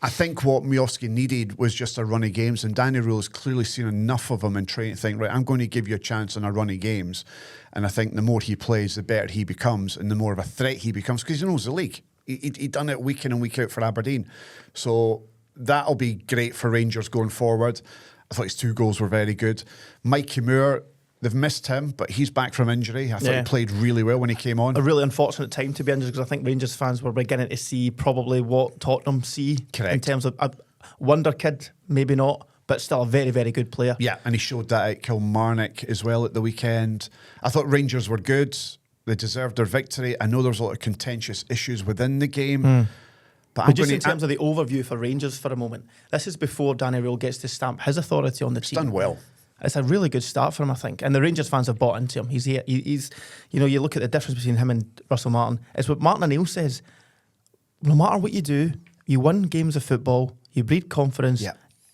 I think what Majowski needed was just a run of games, and Danny Rule has clearly seen enough of him in training to think, right, I'm going to give you a chance on a run of games. And I think the more he plays, the better he becomes, and the more of a threat he becomes, because he knows the league. He'd done it week in and week out for Aberdeen. So that'll be great for Rangers going forward. I thought his 2 goals were very good. Mikey Moore, they've missed him, but he's back from injury. I thought he played really well when he came on. A really unfortunate time to be injured, because I think Rangers fans were beginning to see probably what Tottenham see. Correct. In terms of a wonder kid, maybe not, but still a very, very good player. Yeah, and he showed that at Kilmarnock as well at the weekend. I thought Rangers were good. They deserved their victory. I know there's a lot of contentious issues within the game. But just in terms of the overview for Rangers for a moment, this is before Danny Rule gets to stamp his authority on the team. Done well. It's a really good start for him, I think. And the Rangers fans have bought into him. He's you look at the difference between him and Russell Martin. It's what Martin O'Neill says. No matter what you do, you win games of football, you breed confidence,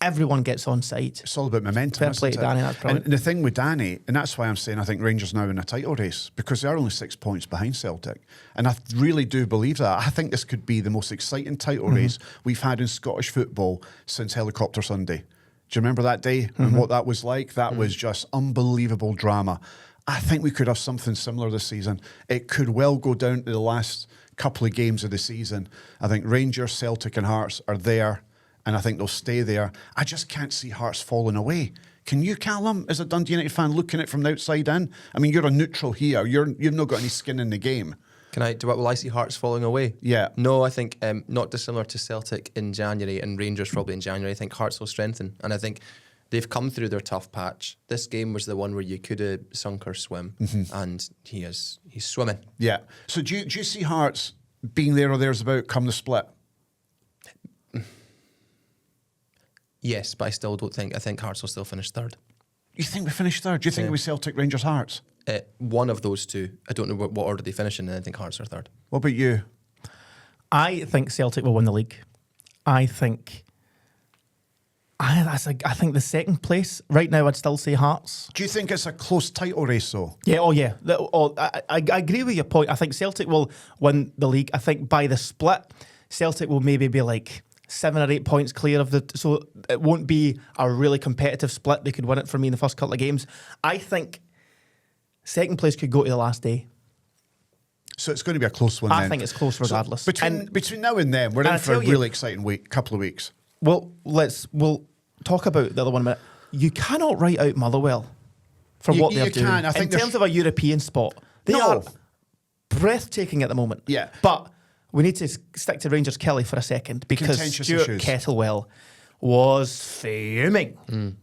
everyone gets on side. It's all about momentum. Fair play to Danny, that's brilliant. And the thing with Danny, and that's why I'm saying I think Rangers now in a title race, because they are only 6 points behind Celtic. And I really do believe that. I think this could be the most exciting title race we've had in Scottish football since Helicopter Sunday. Do you remember that day and what that was like? That was just unbelievable drama. I think we could have something similar this season. It could well go down to the last couple of games of the season. I think Rangers, Celtic and Hearts are there, and I think they'll stay there. I just can't see Hearts falling away. Can you, Callum, as a Dundee United fan, looking at it from the outside in? I mean, you're a neutral here. You've not got any skin in the game. Will I see Hearts falling away? Yeah. No, I think not dissimilar to Celtic in January and Rangers probably in January. I think Hearts will strengthen, and I think they've come through their tough patch. This game was the one where you could have sunk or swim, and he's swimming. Yeah. So do you see Hearts being there or there's about come the split? Yes, but I still don't think. I think Hearts will still finish third. You think we finish third? Do you think it was Celtic, Rangers, Hearts? One of those two. I don't know what order they finish in, and I think Hearts are third. What about you? I think Celtic will win the league. I think the second place right now. I'd still say Hearts. Do you think it's a close title race, though? Yeah. Oh, yeah. I agree with your point. I think Celtic will win the league. I think by the split, Celtic will maybe be like 7 or 8 points clear of the. So it won't be a really competitive split. They could win it for me in the first couple of games. I think second place could go to the last day. So it's going to be a close one. I think it's close regardless. So between now and then, we're in for a really exciting couple of weeks. Well, we'll talk about the other one in a minute. You cannot write out Motherwell for what they're doing. I think in terms of a European spot, they are breathtaking at the moment. Yeah. But we need to stick to Rangers Kelly for a second because Stuart Kettlewell was fuming.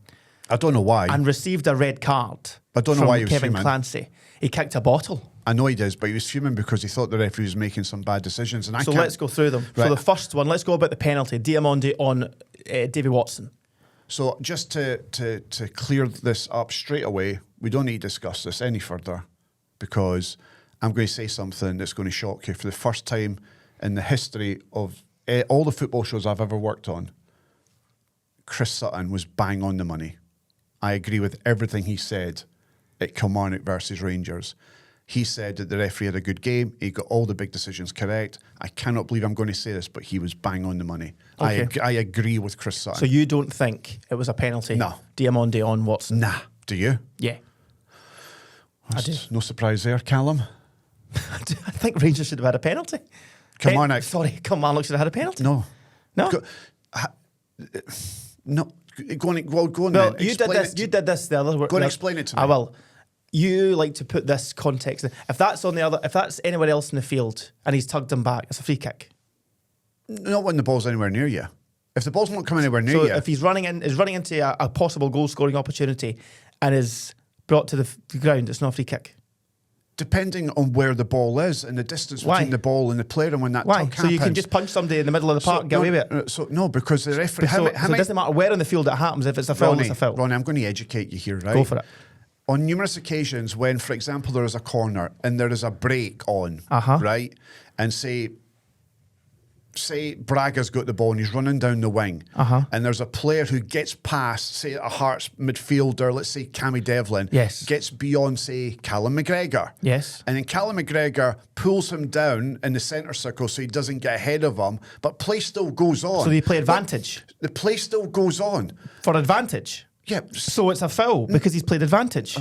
I don't know why. And received a red card. I don't know why he was Kevin fuming. Clancy. He kicked a bottle. I know he does, but he was fuming because he thought the referee was making some bad decisions. And so let's go through them. Right. So the first one, let's go about the penalty. Diamondi on Davy Watson. So just to clear this up straight away, we don't need to discuss this any further because I'm going to say something that's going to shock you. For the first time in the history of all the football shows I've ever worked on, Chris Sutton was bang on the money. I agree with everything he said at Kilmarnock versus Rangers. He said that the referee had a good game. He got all the big decisions correct. I cannot believe I'm going to say this, but he was bang on the money. Okay. I agree with Chris Sutton. So you don't think it was a penalty? No. Diamondi on Watson? Nah. Do you? Yeah. I do. No surprise there, Callum. I think Rangers should have had a penalty. Kilmarnock. Kilmarnock should have had a penalty. No. No? No. Go on well, then. You did this the other. Go and explain it to me. I will. You like to put this context in. If that's anywhere else in the field and he's tugged him back, it's a free kick. Not when the ball's anywhere near you. If the ball's not coming anywhere near so you. If he's running into a possible goal scoring opportunity and is brought to the ground, it's not a free kick. Depending on where the ball is and the distance between the ball and the player and when that tug happens. So you can just punch somebody in the middle of the park and get away with it? No, because the referee... So it doesn't matter where in the field it happens. If it's a foul, it's a foul. Ronnie, I'm going to educate you here, right? Go for it. On numerous occasions when, for example, there is a corner and there is a break on, right? And say Braga's got the ball and he's running down the wing and there's a player who gets past, say, a Hearts midfielder, let's say Cammy Devlin, gets beyond, say, Callum McGregor. Yes. And then Callum McGregor pulls him down in the centre circle so he doesn't get ahead of him, but play still goes on. So they play advantage? The play still goes on. For advantage? Yeah. So it's a foul because he's played advantage.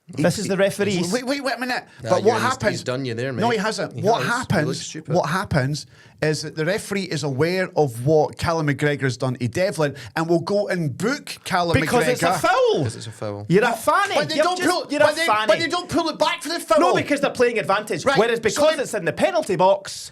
This is the referee. Wait a minute. But what happens? He's done you there, mate. No, he hasn't. What happens is that the referee is aware of what Callum McGregor has done to Devlin and will go and book Callum McGregor. Because it's a foul. Because it's a foul. You're a fanny. But they don't pull it back for the foul. No, because they're playing advantage. Right. Whereas because it's in the penalty box.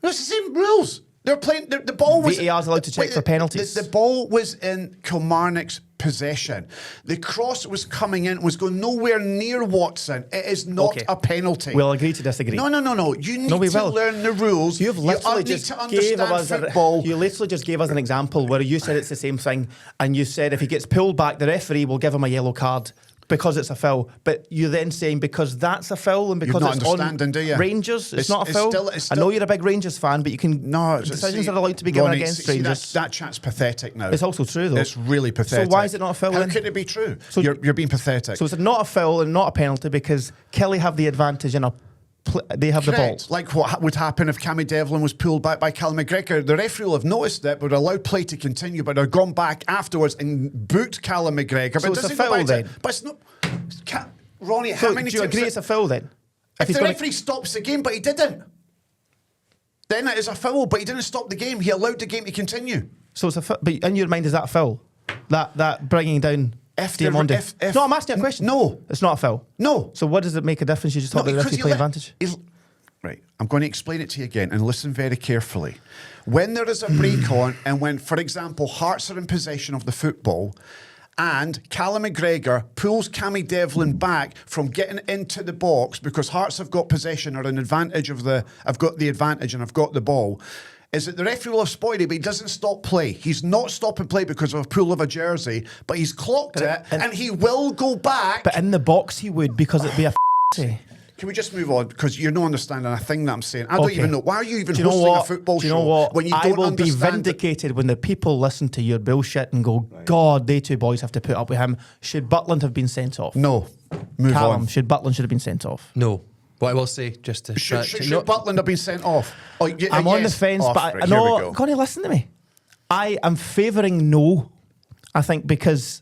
It's the same rules. They're playing. The ball was. VAR's allowed to check for penalties. The ball was in Kilmarnock's possession. The cross was coming in, was going nowhere near Watson. It is not a penalty. We'll agree to disagree. No. You need to learn the rules. You've literally need just to gave understand us football. You literally just gave us an example where you said it's the same thing, and you said if he gets pulled back, the referee will give him a yellow card because it's a foul. But you're then saying because that's a foul and because You're not it's on understanding, do you? Rangers, it's not a foul. It's I know you're a big Rangers fan, but you can decisions are allowed to be given Ronnie, against see, Rangers. That chat's pathetic now. It's also true though. It's really pathetic. So why is it not a foul? How then? could it be true? So you're being pathetic. So it's not a foul and not a penalty because Kelly have the advantage and they have the ball. Like what would happen if Cammy Devlin was pulled back by Callum McGregor? The referee will have noticed it, but allowed play to continue, but they've gone back afterwards and booked Callum McGregor. So but it's a foul then? But it's not. Ronnie, So how many do you times... agree it's a foul then? If the referee stops the game, but he didn't, then it is a foul, but he didn't stop the game. He allowed the game to continue. So it's a foul, but in your mind, is that a foul? That bringing down Diamondi? if- No, I'm asking a question. No. It's not a foul. No. So what does it make a difference? You just talk about the because referee play advantage? Right, I'm going to explain it to you again and listen very carefully. When there is a break on and when, for example, Hearts are in possession of the football and Callum McGregor pulls Cammy Devlin back from getting into the box because Hearts have got possession or an advantage I've got the advantage and I've got the ball, is that the referee will have spoiled it, but he doesn't stop play. He's not stopping play because of a pull of a jersey, but he's clocked it and he will go back. But in the box he would because it'd be a say. Can we just move on? Because you're not understanding a thing that I'm saying. I don't Okay. even know. Why are you even Do you know hosting what? a football Do show you know what? when you I don't will be understand it? vindicated when the people listen to your bullshit and go, God, they two boys have to put up with him. Should Butland have been sent off? No. Move Callum, on. should Butland have been sent off? No. What I will say, just to... Should Butland have been sent off? Oh, I'm on the fence, off, but right, I here we know. go. Go on, listen to me. I am favouring no. I think because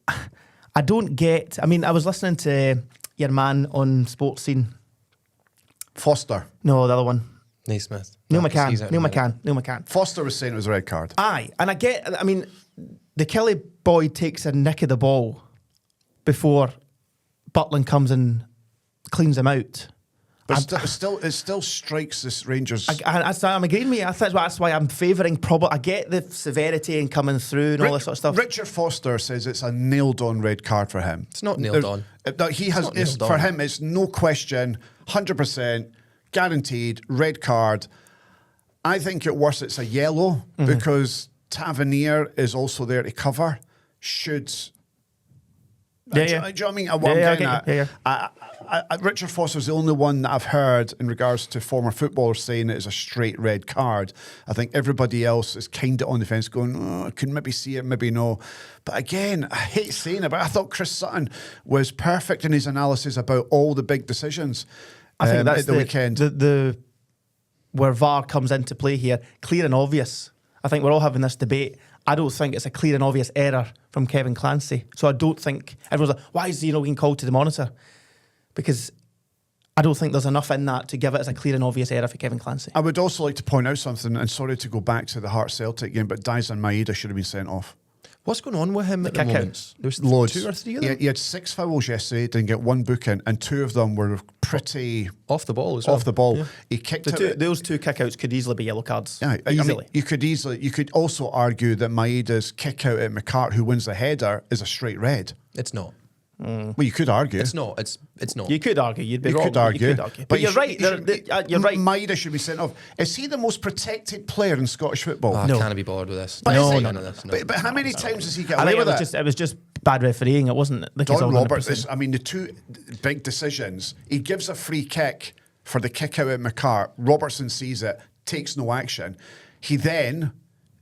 I don't get. I mean, I was listening to your man on Sports Scene. Foster. No, the other one. Naismith. Neil McCann. Foster was saying it was a red card. Aye, and I get. I mean, the Kelly boy takes a nick of the ball before Butland comes and cleans him out. But it still strikes this Rangers. I'm agreeing with you. That's why I'm favouring. I get the severity and coming through and all this sort of stuff. Richard Foster says it's a nailed-on red card for him. It's not nailed on. For him, it's no question, 100%, guaranteed, red card. I think at worst it's a yellow because Tavernier is also there to cover. Should... Do you know what I mean? What I'm getting at. Richard Foster's the only one that I've heard in regards to former footballers saying it is a straight red card. I think everybody else is kind of on the fence going, I could maybe see it, maybe no. But again, I hate saying it, but I thought Chris Sutton was perfect in his analysis about all the big decisions I think that's at the weekend. Where VAR comes into play here, clear and obvious. I think we're all having this debate. I don't think it's a clear and obvious error from Kevin Clancy. So I don't think everyone's like, why is he not being called to the monitor? Because I don't think there's enough in that to give it as a clear and obvious error for Kevin Clancy. I would also like to point out something, and sorry to go back to the Hearts Celtic game, but Dyson Maeda should have been sent off. What's going on with him at the moment? There's loads. 2 or 3 of them? He had 6 fouls yesterday, didn't get 1 booking, and 2 of them were pretty... Off the ball as well. Off the ball. Yeah. He kicked those 2 kickouts could easily be yellow cards. Yeah, easily. I mean, you could also argue that Maeda's kick out at McCart, who wins the header, is a straight red. It's not. Well, you could argue. It's not. It's not. You could argue. You'd be wrong. Could argue. You could argue. But you're right. You're right. Maeda should be sent off. Is he the most protected player in Scottish football? I can't be bothered with this. But No. But how many times does he get I away think with it? it was just bad refereeing. It wasn't like Don Roberts, I mean, the 2 big decisions, he gives a free kick for the kick out at McCart. Robertson sees it, takes no action. He then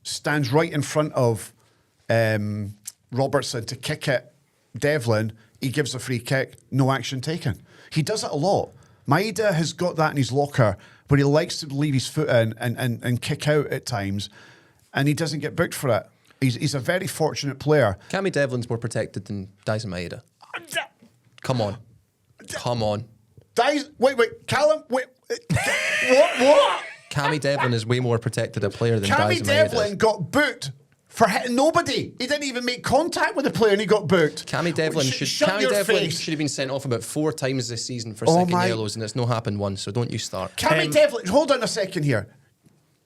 stands right in front of Robertson to kick it. Devlin, he gives a free kick, no action taken. He does it a lot. Maeda has got that in his locker where he likes to leave his foot in and kick out at times, and he doesn't get booked for it. He's a very fortunate player. Cammy Devlin's more protected than Dyson Maeda. Come on. Wait, Callum, wait. What? Cammy Devlin is way more protected a player than Cammy Dyson Maeda Devlin is. got booked for hitting nobody. He didn't even make contact with the player and he got booked. Cammy Devlin should have been sent off about 4 times this season for second yellows, and it's not happened once, so don't you start. Cammy Devlin, hold on a second here.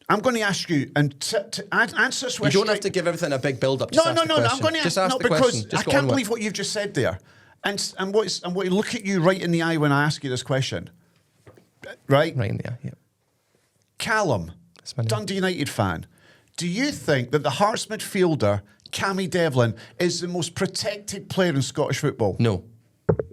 I'm going to ask you and answer this You question. don't have to give everything a big build-up. No. I'm going to Just ask ask the because question. Just I go can't on with believe it. what you've just said there, and what look at you right in the eye when I ask you this question. Right, Right in there, yeah. Callum, my name. Dundee United fan. Do you think that the Hearts midfielder Cammy Devlin is the most protected player in Scottish football? No.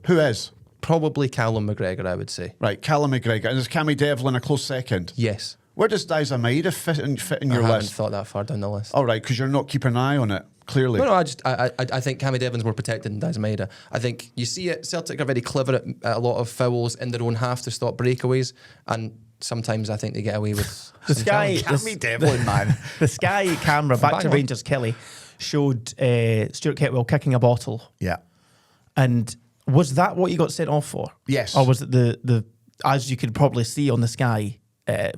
Who is? Probably Callum McGregor, I would say. Right, Callum McGregor. And is Cammy Devlin a close second? Yes. Where does Diaz Maeda fit in your I haven't list? thought that far down the list. All right, because you're not keeping an eye on it, clearly. No, I think Cammy Devlin's more protected than Diaz Maeda. I think you see it. Celtic are very clever at a lot of fouls in their own half to stop breakaways, and sometimes I think they get away with The some Sky, challenge. Cammy Devlin, man. the Sky camera back Bang to on. Rangers Kelly showed Stuart Ketwell kicking a bottle, Yeah. and was that what you got sent off for? Yes. Or was it the as you could probably see on the Sky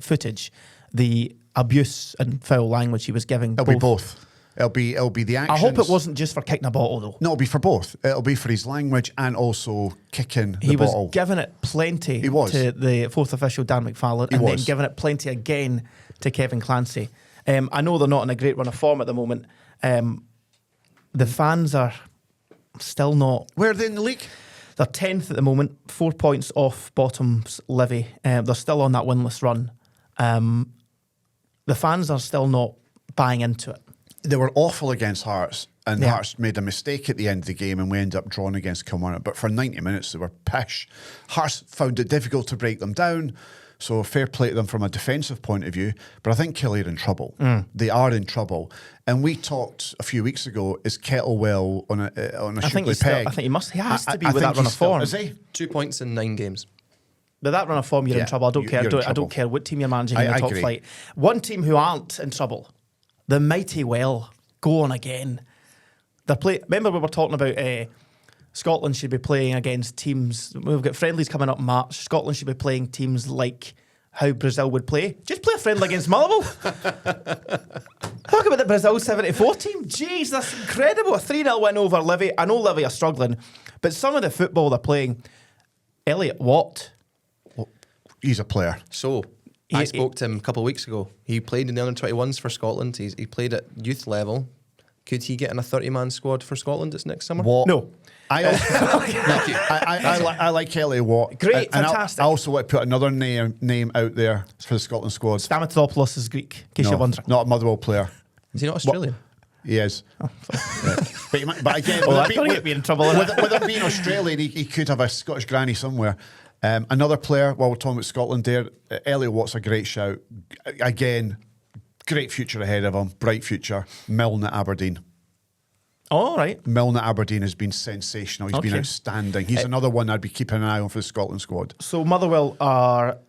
footage, the abuse and foul language he was giving? It'll be both. It'll be the actions. I hope it wasn't just for kicking a bottle though. No, it'll be for both. It'll be for his language and also kicking the He was bottle. giving it plenty He was. to the fourth official, Dan McFarlane, and then was. giving it plenty again to Kevin Clancy. I know they're not in a great run of form at the moment. The fans are still not. Where are they in the league? They're 10th at the moment, 4 points off bottom's Livy. They're still on that winless run. The fans are still not buying into it. They were awful against Hearts, and Yeah. Hearts made a mistake at the end of the game, and we ended up drawing against Kilmarnock. But for 90 minutes, they were pish. Hearts found it difficult to break them down, so fair play to them from a defensive point of view. But I think Killie are in trouble. They are in trouble. And we talked a few weeks ago, is Kettlewell on a I think Shugley he's still, peg? I think he has to be I with think that run he's of form. Is he? 2 points in 9 games. With that run of form, you're Yeah, in trouble. I don't care. you're in I don't trouble. care what team you're managing in I the top agree. flight. One team who aren't in trouble, the mighty well, go on again. Remember we were talking about Scotland should be playing against teams. We've got friendlies coming up in March. Scotland should be playing teams like how Brazil would play. Just play a friendly against Motherwell. Talk about the Brazil 74 team. Jeez, that's incredible. A 3-0 win over Livy. I know Livy are struggling, but some of the football they're playing. Elliot Watt. He's a player. So, I spoke to him a couple of weeks ago. He played in the under-21s for Scotland. He played at youth level. Could he get in a 30-man squad for Scotland this next summer? What? No. I like Kelly Watt. Great, And fantastic. I also want to put another name out there for the Scotland squad. Stamatopoulos is Greek, in case you're wondering. Not a Motherwell player. Is he not Australian? He is. But again, Oh, that's gonna get me in trouble, isn't it? with him being Australian, he could have a Scottish granny somewhere. Another player, while we're talking about Scotland there, Elliot Watt's a great shout. Again, great future ahead of him, bright future. Milne at Aberdeen. All right. Milne at Aberdeen has been sensational. He's been Okay. outstanding. He's another one I'd be keeping an eye on for the Scotland squad. So Motherwell are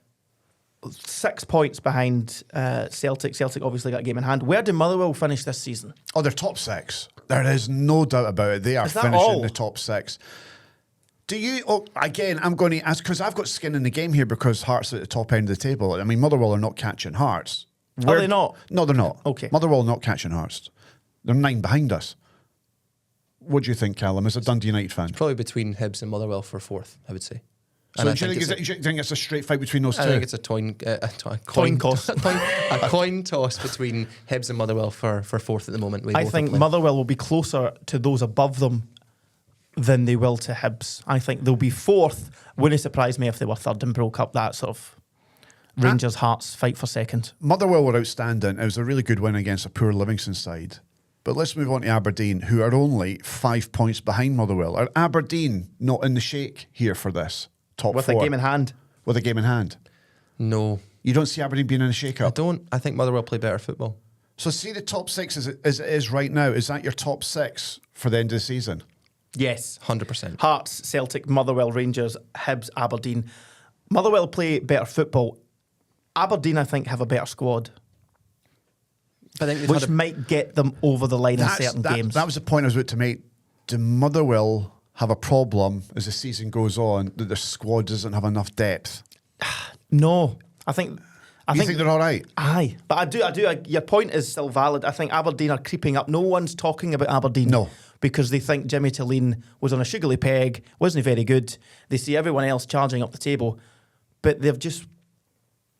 6 points behind Celtic. Celtic obviously got a game in hand. Where did Motherwell finish this season? Oh, they're top 6. There is no doubt about it. They are Is that finishing all? the top 6. Do you? Oh, again, I'm going to ask because I've got skin in the game here because Hearts are at the top end of the table. I mean, Motherwell are not catching Hearts. Are they not? No, they're not. Okay. Motherwell are not catching Hearts. They're 9 behind us. What do you think, Callum, as a Dundee United fan? Probably between Hibs and Motherwell for 4th, I would say. So And I do you think it's a straight fight between those two? I think it's a coin toss. a coin toss between Hibs and Motherwell for 4th at the moment. I think Motherwell will be closer to those above them than they will to Hibs. I think they'll be 4th. Wouldn't surprise me if they were 3rd and broke up that sort of Rangers Hearts fight for 2nd. Motherwell were outstanding. It was a really good win against a poor Livingston side. But let's move on to Aberdeen, who are only 5 points behind Motherwell. Are Aberdeen not in the shake here for this top With 4? a game in hand. With a game in hand. No, You don't see Aberdeen being in a I shake-up? don't. I think Motherwell play better football. So see the top 6 as it is right now. Is that your top 6 for the end of the season? Yes. 100%. Hearts, Celtic, Motherwell, Rangers, Hibs, Aberdeen. Motherwell play better football. Aberdeen, I think, have a better squad, But I think they've which had a, might get them over the line in certain games. That was the point I was about to make. Do Motherwell have a problem as the season goes on that their squad doesn't have enough depth? No, I think You think they're all right? Aye, but I do. Your point is still valid. I think Aberdeen are creeping up. No one's talking about Aberdeen. No. Because they think Jimmy Tilleen was on a sugary peg, wasn't very good. They see everyone else charging up the table, but they've just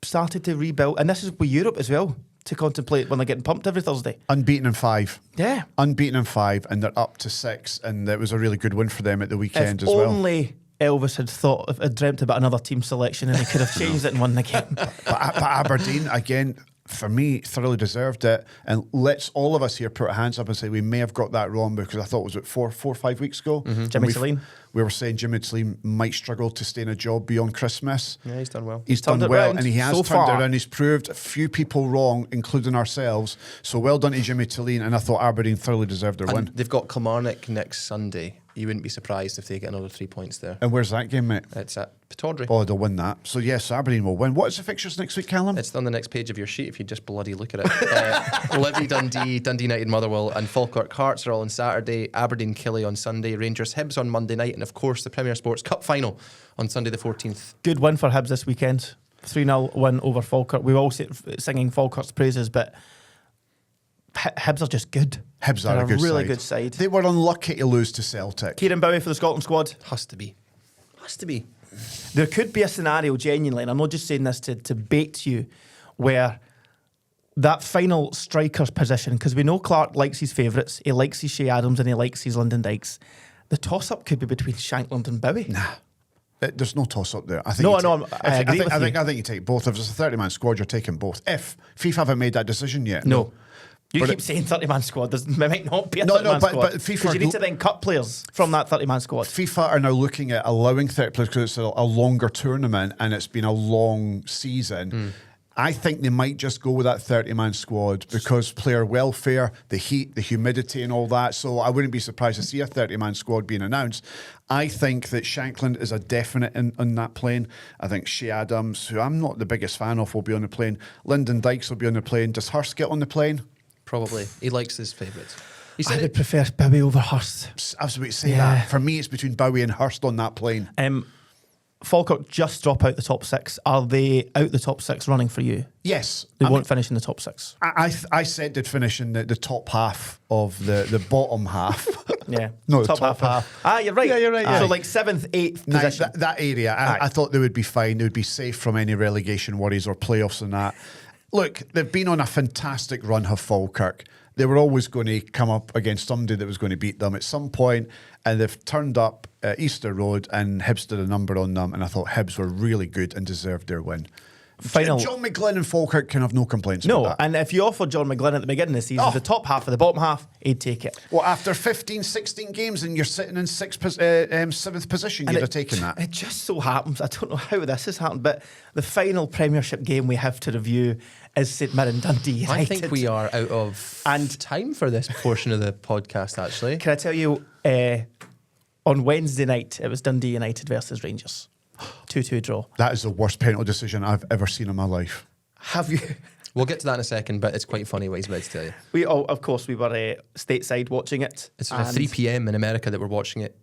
started to rebuild. And this is with Europe as well. to contemplate when they're getting pumped every Thursday. Unbeaten in 5. Yeah. Unbeaten in 5, and they're up to 6, and it was a really good win for them at the weekend If as well. only Elvis had dreamt about another team selection and he could have changed it and won the game. But Aberdeen, again, for me, thoroughly deserved it. And let's all of us here put our hands up and say we may have got that wrong, because I thought it was four or 5 weeks ago. Jimmy Saleen. We were saying Jimmy Saleen might struggle to stay in a job beyond Christmas. Yeah, he's done well. He's turned done it well, round and he has so turned it far. around. He's proved a few people wrong, including ourselves. So well done to Jimmy Saleen, and I thought Aberdeen thoroughly deserved their And win. they've got Kilmarnock next Sunday. You wouldn't be surprised if they get another 3 points there. And where's that game, mate? It's at Pittodrie. Oh, they'll win that. So yes, Aberdeen will win. What is the fixtures next week, Callum? It's on the next page of your sheet if you just bloody look at it. Livy, Dundee, Dundee United, Motherwell and Falkirk Hearts are all on Saturday. Aberdeen, Killie on Sunday. Rangers, Hibs on Monday night. And of course the Premier Sports Cup final on Sunday the 14th. Good win for Hibs this weekend. 3-0 win over Falkirk. We were all singing Falkirk's praises, but Hibs are just good. Hibs They're are a good really side. good side. They were unlucky to lose to Celtic. Kieran Bowie for the Scotland squad. Has to be. Has to be. There could be a scenario, genuinely, and I'm not just saying this to bait you, where that final striker's position, because we know Clark likes his favourites, he likes his Shea Adams and he likes his Lyndon Dykes. The toss-up could be between Shankland and Bowie. Nah. There's no toss-up there. I think No, you no, I agree with you. I think you take both. If it's a 30-man squad, you're taking both. If FIFA haven't made that decision yet. No. You But keep saying 30-man squad. There might not be a No, 30-man squad. but FIFA Because you need to then cut players from that 30-man squad. FIFA are now looking at allowing 30 players because it's a longer tournament and it's been a long season. I think they might just go with that 30-man squad because player welfare, the heat, the humidity and all that. So I wouldn't be surprised to see a 30-man squad being announced. I think that Shankland is a definite on that plane. I think Shea Adams, who I'm not the biggest fan of, will be on the plane. Lyndon Dykes will be on the plane. Does Hurst get on the plane? Probably. He likes his favourites. He I said would prefer Bowie over Hurst. I was about to say Yeah. that. For me, it's between Bowie and Hurst on that plane. Falkirk just drop out the top 6. Are they out the top 6 running for you? Yes. They won't finish in the top 6. I said they'd finish in the top half of the bottom half. Yeah. No, the top top half. Ah, you're right. Yeah, you're right, yeah. So like 7th, 8th Now, position. that area, I thought they would be fine. They would be safe from any relegation worries or playoffs and that. Look, they've been on a fantastic run, have Falkirk. They were always going to come up against somebody that was going to beat them at some point, and they've turned up at Easter Road, and Hibs did a number on them, and I thought Hibs were really good and deserved their win. Final. John McGlynn and Falkirk can have no complaints No, about that. and if you offered John McGlynn at the beginning of the season, the top half of the bottom half, he'd take it. Well, after 15, 16 games and you're sitting in 7th position, you'd have taken that. It just so happens, I don't know how this has happened, but the final Premiership game we have to review is St Mirren Dundee United. I think we are out of time for this portion of the podcast, actually. Can I tell you, on Wednesday night, it was Dundee United versus Rangers. 2-2 draw. That is the worst penalty decision I've ever seen in my life. Have you? We'll get to that in a second, but it's quite funny what he's about to tell you. We of course, we were stateside watching it. It's at 3 p.m. in America that we're watching it,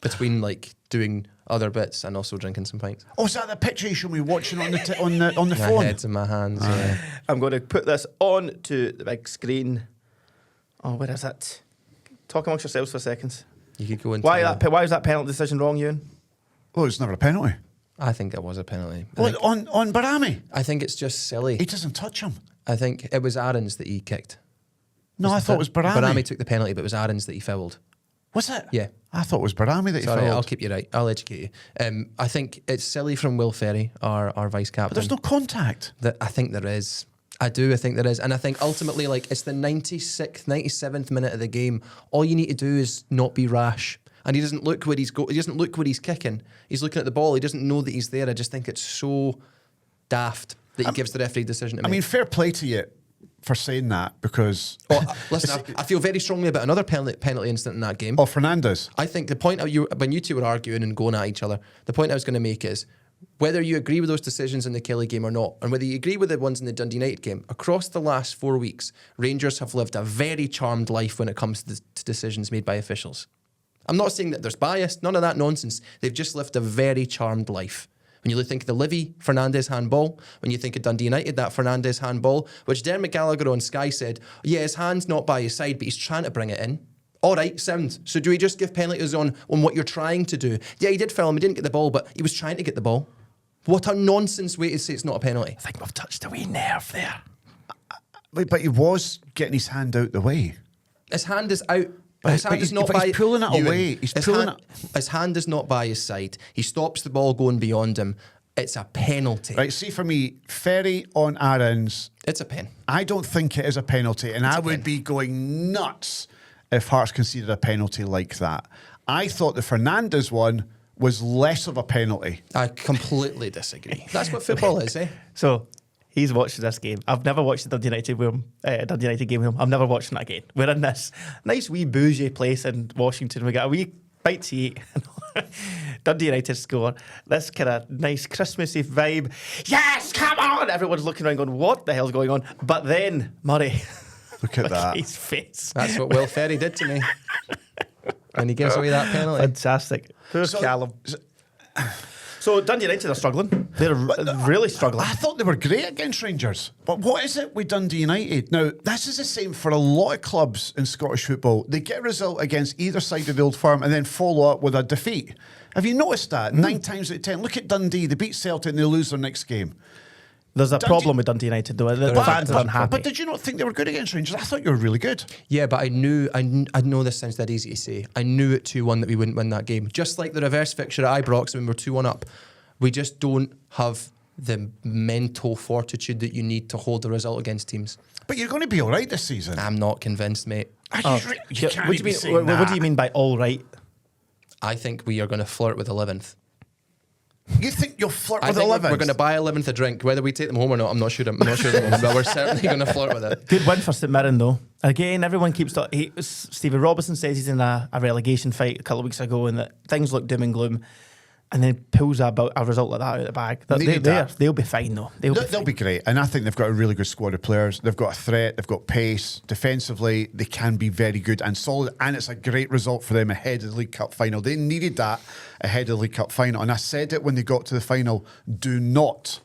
between like doing other bits and also drinking some pints. Oh, is that the picture you showed me watching on the on the My phone? head's in my hands. Yeah. I'm going to put this on to the big screen. Oh, where is it? Talk amongst yourselves for a second. You could go into Why is that penalty decision wrong, Ewan? Oh, it's never a penalty. I think that was a penalty. On Barami? I think it's just silly. He doesn't touch him. I think it was Aarons that he kicked. No, I thought it was Barami. Barami took the penalty, but it was Aarons that he fouled. Was it? Yeah. I thought it was Barami that he Sorry, fouled. I'll keep you right. I'll educate you. I think it's silly from Will Ferry, our vice captain. But there's no contact. I think there is. I think there is. And I think ultimately, like, it's the 96th, 97th minute of the game. All you need to do is not be rash. And he doesn't look where he's he doesn't look where he's kicking. He's looking at the ball. He doesn't know that he's there. I just think it's so daft that he gives the referee decision to make. I mean, fair play to you for saying that because... Listen, I feel very strongly about another penalty incident in that game. Oh, Fernandez. I think the point when you two were arguing and going at each other, the point I was going to make is whether you agree with those decisions in the Kelly game or not, and whether you agree with the ones in the Dundee United game, across the last 4 weeks, Rangers have lived a very charmed life when it comes to decisions made by officials. I'm not saying that there's bias, none of that nonsense. They've just lived a very charmed life. When you think of the Livy Fernandez handball, when you think of Dundee United, that Fernandez handball, which Dermot Gallagher on Sky said, yeah, his hand's not by his side, but he's trying to bring it in. All right, sound. So do we just give penalties on what you're trying to do? Yeah, he did foul him, he didn't get the ball, but he was trying to get the ball. What a nonsense way to say it's not a penalty. I think we've touched a wee nerve there. But he was getting his hand out the way. His hand is out. His hand is not but by he's pulling it Ewan. away. He's his pulling hand, His hand is not by his side. He stops the ball going beyond him. It's a penalty. Right, see for me, Ferry on Aaron's, It's a pen. I don't think it is a penalty, and I would be going nuts if Hearts conceded a penalty like that. I thought the Fernandes one was less of a penalty. I completely disagree. That's what football is, eh? So he's watching this game. I've never watched the Dundee United game with him. I'm never watching it again. We're in this nice wee bougie place in Washington. We got a wee bite to eat. Dundee United score. This kind of nice Christmassy vibe. Yes, come on! Everyone's looking around going, what the hell's going on? But then, Murray, Look at that. his face. That's what Will Ferry did to me. And he gives away that penalty. Fantastic. Poor Callum. So Dundee United are struggling. They're really struggling. I thought they were great against Rangers. But what is it with Dundee United? Now, this is the same for a lot of clubs in Scottish football. They get a result against either side of the Old Firm and then follow up with a defeat. Have you noticed that? 9 times out of 10. Look at Dundee. They beat Celtic and they lose their next game. There's a problem with Dundee United, though. The fans are unhappy. But did you not think they were good against Rangers? I thought you were really good. Yeah, but I know this sounds dead easy to say. I knew at 2-1 that we wouldn't win that game. Just like the reverse fixture at Ibrox when we were 2-1 up. We just don't have the mental fortitude that you need to hold the result against teams. But you're going to be all right this season. I'm not convinced, mate. You What do you mean by all right? I think we are going to flirt with 11th. You think you'll flirt I with think 11th? we're going to buy 11th a drink. Whether we take them home or not, I'm not sure at the moment, but we're certainly going to flirt with it. Good win for St Mirren, though. Again, everyone keeps talking. Stevie Robinson says he's in a relegation fight a couple of weeks ago and that things look doom and gloom. And then pulls a result like that out of the bag. They'll be fine, though. They'll be great. And I think they've got a really good squad of players. They've got a threat. They've got pace. Defensively, they can be very good and solid. And it's a great result for them ahead of the League Cup final. They needed that ahead of the League Cup final. And I said it when they got to the final, do not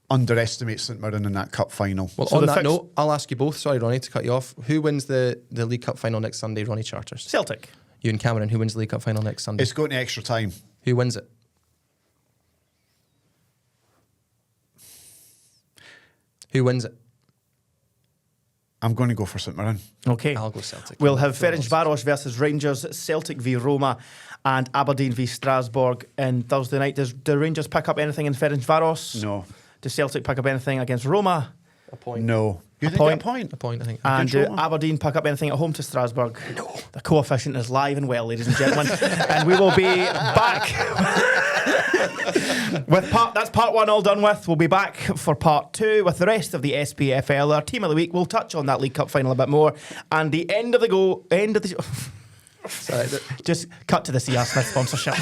underestimate St Mirren in that cup final. Well, so on that note, I'll ask you both. Sorry, Ronnie, to cut you off. Who wins the League Cup final next Sunday, Ronnie Charters? Celtic. Ewen Cameron, who wins the League Cup final next Sunday? It's going to extra time. Who wins it? Who wins it? I'm going to go for St Mirren. Okay. I'll go Celtic. We'll have Ferencváros versus Rangers, Celtic v Roma, and Aberdeen v Strasbourg on Thursday night. Do Rangers pick up anything in Ferencváros? No. Does Celtic pick up anything against Roma? A point. No. You think point. a point? A point, I think. And do Aberdeen pick up anything at home to Strasbourg? No. The coefficient is live and well, ladies and gentlemen. And we will be back with that's part one all done with. We'll be back for part two with the rest of the SPFL. Our team of the week. We'll touch on that League Cup final a bit more. And the end of the Sorry, just cut to the CR Smith sponsorship.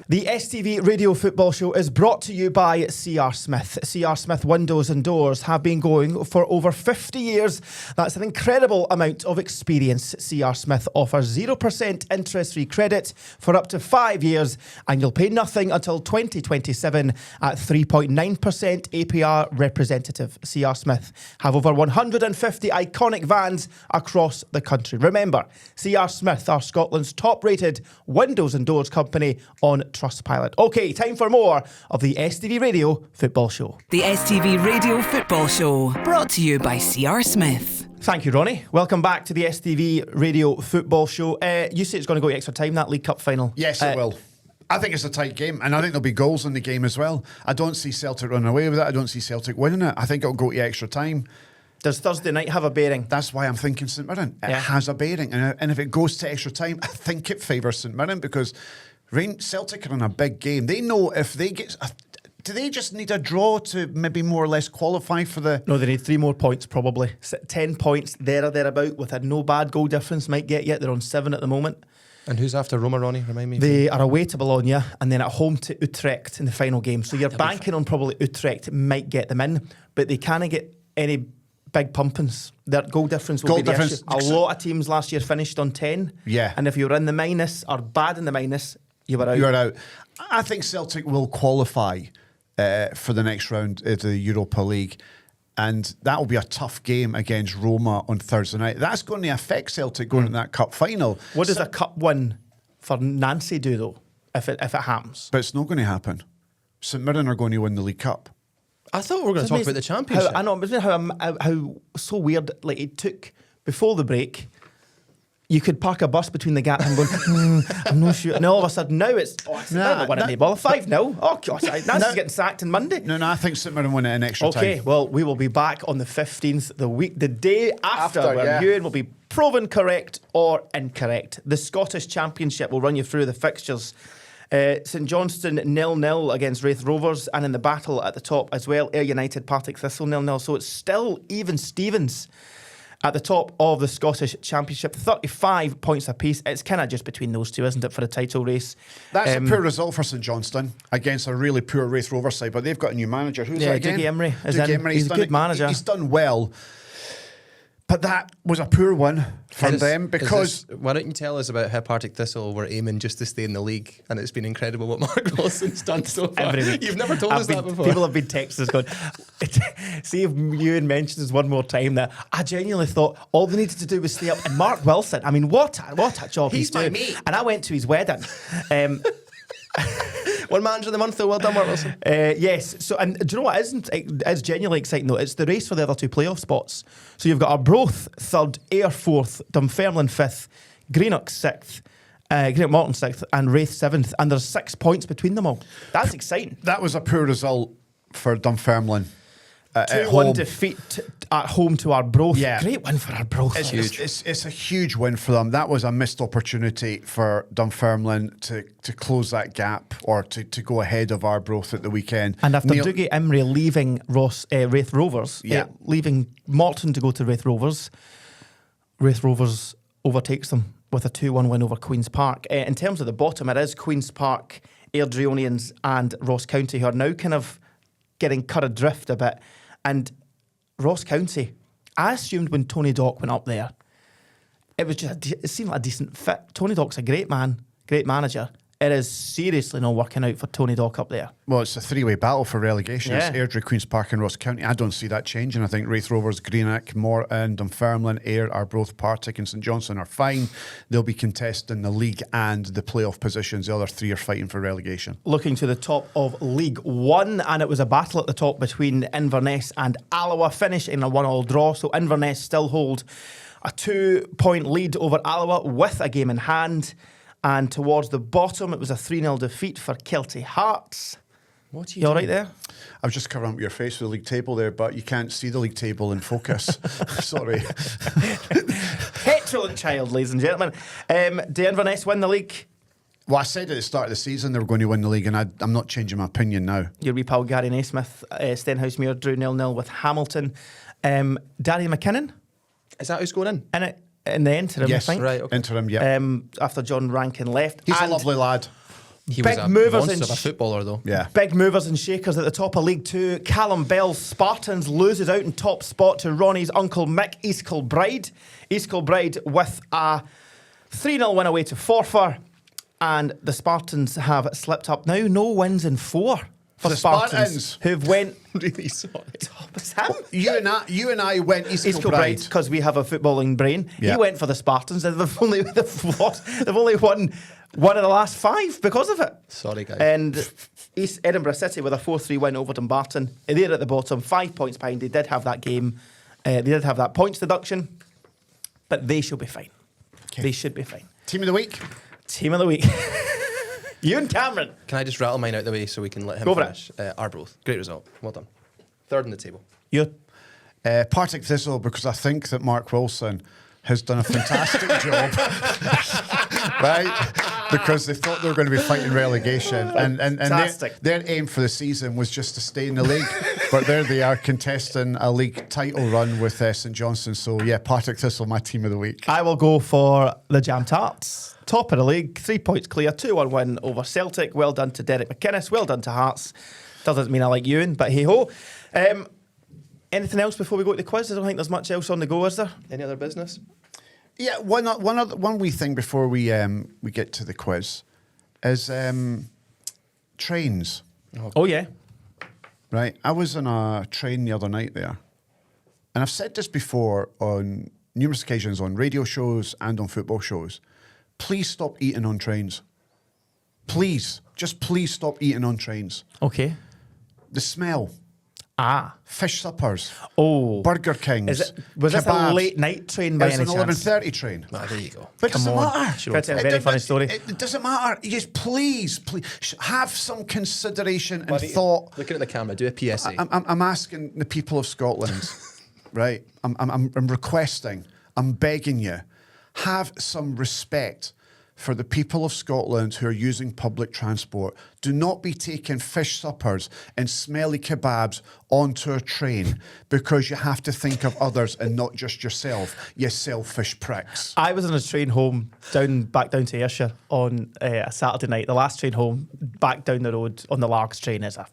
The STV Radio Football Show is brought to you by CR Smith. CR Smith Windows and Doors have been going for over 50 years. That's an incredible amount of experience. CR Smith offers 0% interest-free credit for up to 5 years, and you'll pay nothing until 2027 at 3.9% APR representative. CR Smith have over 150 iconic vans across the country. Remember, CR Smith are Scotland's top-rated windows and doors company on Trustpilot. Okay, time for more of the STV Radio Football Show. The STV Radio Football Show, brought to you by CR Smith. Thank you, Ronnie. Welcome back to the STV Radio Football Show. You say it's going to go extra time, that League Cup final? Yes, it will. I think it's a tight game, and I think there'll be goals in the game as well. I don't see Celtic running away with it. I don't see Celtic winning it. I think it'll go to extra time. Does Thursday night have a bearing? That's why I'm thinking St Mirren. It has a bearing. And if it goes to extra time, I think it favours St Mirren because Celtic are in a big game. They know if they get... Do they just need a draw to maybe more or less qualify for the... No, they need 3 more points probably. 10 points there or thereabout with a no bad goal difference might get yet. They're on 7 at the moment. And who's after Roma, Ronnie? Remind me. They are away to Bologna and then at home to Utrecht in the final game. So you're banking on probably Utrecht might get them in, but they can't get any big pumpings. Their goal difference will be the issue. A lot of teams last year finished on 10. Yeah. And if you're in the minus or bad in the minus, you were out. You're out. I think Celtic will qualify for the next round of the Europa League. And that will be a tough game against Roma on Thursday night. That's going to affect Celtic going in that cup final. What does a cup win for Nancy do, though, if it happens? But it's not going to happen. St Mirren are going to win the League Cup. I thought we were going to talk about the championship. I know, but how so weird. Like it took before the break. You could park a bus between the gap and going, I'm not sure. And all of a sudden now it's, they're not winning the ball. 5-0. Oh, gosh, Nancy's getting sacked on Monday. No, I think St Mirren win it in extra time. Okay, well, we will be back on the 15th, the day after where Ewan will be proven correct or incorrect. The Scottish Championship will run you through the fixtures. St Johnstone 0-0 against Raith Rovers, and in the battle at the top as well, Ayr United, Partick Thistle 0-0. So it's still even Stevens at the top of the Scottish Championship, 35 points apiece. It's kind of just between those two, isn't it, for the title race? That's a poor result for St Johnstone against a really poor Raith Rovers side, but they've got a new manager. Who's that again? Dougie Emery. He's a good manager. He's done well. But that was a poor one for them because... Why don't you tell us about how Partick Thistle were aiming just to stay in the league, and it's been incredible what Mark Wilson's done so far. Every week. You've never told us that before. People have been texting us going, see if Ewan mentions one more time that I genuinely thought all they needed to do was stay up. And Mark Wilson, I mean, what a job he's doing. Mate. And I went to his wedding. One manager of the month, though. Well done, Mark Wilson. Yes. So, and do you know what is genuinely exciting though? It's the race for the other two playoff spots. So you've got Arbroath third, Ayr fourth, Dunfermline fifth, Greenock sixth, Greenock Morton sixth, and Raith seventh. And there's 6 points between them all. That's exciting. That was a poor result for Dunfermline. 2-1 defeat at home to Arbroath. Yeah. Great win for Arbroath. It's huge. It's a huge win for them. That was a missed opportunity for Dunfermline to close that gap or to go ahead of Arbroath at the weekend. And after Dougie Emery leaving Raith Rovers, leaving Morton to go to Raith Rovers overtakes them with a 2-1 win over Queen's Park. In terms of the bottom, it is Queen's Park, Airdrieonians and Ross County who are now kind of getting cut adrift a bit. And Ross County, I assumed when Tony Dock went up there, it was just it seemed like a decent fit. Tony Dock's a great man, great manager. It is seriously not working out for Tony Dock up there. Well, it's a three-way battle for relegation. Yeah. It's Airdrie, Queen's Park and Ross County. I don't see that changing. I think Raith Rovers, Greenock, Morton, Dunfermline, Ayr, Arbroath, Partick and St Johnstone are fine. They'll be contesting the league and the playoff positions. The other three are fighting for relegation. Looking to the top of League One, and it was a battle at the top between Inverness and Alloa, finishing in a 1-1 draw. So Inverness still hold a 2-point lead over Alloa with a game in hand. And towards the bottom, it was a 3-0 defeat for Kelty Hearts. What are you all right there? I was just covering up your face with the league table there, but you can't see the league table in focus. Sorry. Petulant child, ladies and gentlemen. Do Inverness win the league? Well, I said at the start of the season they were going to win the league, and I'm not changing my opinion now. Your wee pal Gary Naismith, Stenhousemuir drew 0-0 with Hamilton. Danny McKinnon? Is that who's going in? In the interim, yes, I think. Right, okay. Interim, yeah. After John Rankin left. He's a lovely lad. He big was a movers monster of a footballer, though. Yeah. Big movers and shakers at the top of League Two. Callum Bell's Spartans loses out in top spot to Ronnie's uncle Mick, East Kilbride. East Kilbride with a 3-0 win away to Forfar. And the Spartans have slipped up now. No wins in 4 for The Spartans. Spartans. who've went... Really sorry. It's him. You and I went East Kilbride. Because we have a footballing brain. Yeah. He went for the Spartans, and they've only won one of the last 5 because of it. Sorry, guys. And East Edinburgh City with a 4-3 win over Dumbarton. They're at the bottom, 5 points behind. They did have that game. They did have that points deduction, but they should be fine. Okay. They should be fine. Team of the week. Team of the week. Ewen Cameron. Can I just rattle mine out the way so we can let him Go for finish? Arbroath. Great result. Well done. Third on the table. You. Partick Thistle, because I think that Mark Wilson has done a fantastic job. Right? Because they thought they were going to be fighting relegation. And their aim for the season was just to stay in the league. But there they are contesting a league title run with St Johnstone. So, yeah, Partick Thistle, my team of the week. I will go for the Jam Tarts. Top of the league, 3 points clear, 2-1 win over Celtic. Well done to Derek McInnes. Well done to Hearts. Doesn't mean I like Ewan, but hey-ho. Anything else before we go to the quiz? I don't think there's much else on the go, is there? Any other business? Yeah, one wee thing before we get to the quiz is trains. Oh, yeah. Right, I was on a train the other night there, and I've said this before on numerous occasions on radio shows and on football shows. Please stop eating on trains. Please, just please stop eating on trains. Okay. The smell. Fish suppers. Oh. Burger Kings. Was this a kebabs. late night train by It's any an chance? 11:30 train. Ah, there you go. But it doesn't matter. Can I tell you a very funny story? It doesn't matter. Yes, please, have some consideration and thought. Looking at the camera, do a PSA. I'm asking the people of Scotland, right? I'm requesting. I'm begging you, have some respect for the people of Scotland who are using public transport. Do not be taking fish suppers and smelly kebabs onto a train because you have to think of others and not just yourself, you selfish pricks. I was on a train home back down to Ayrshire on a Saturday night. The last train home, back down the road on the Largs train is a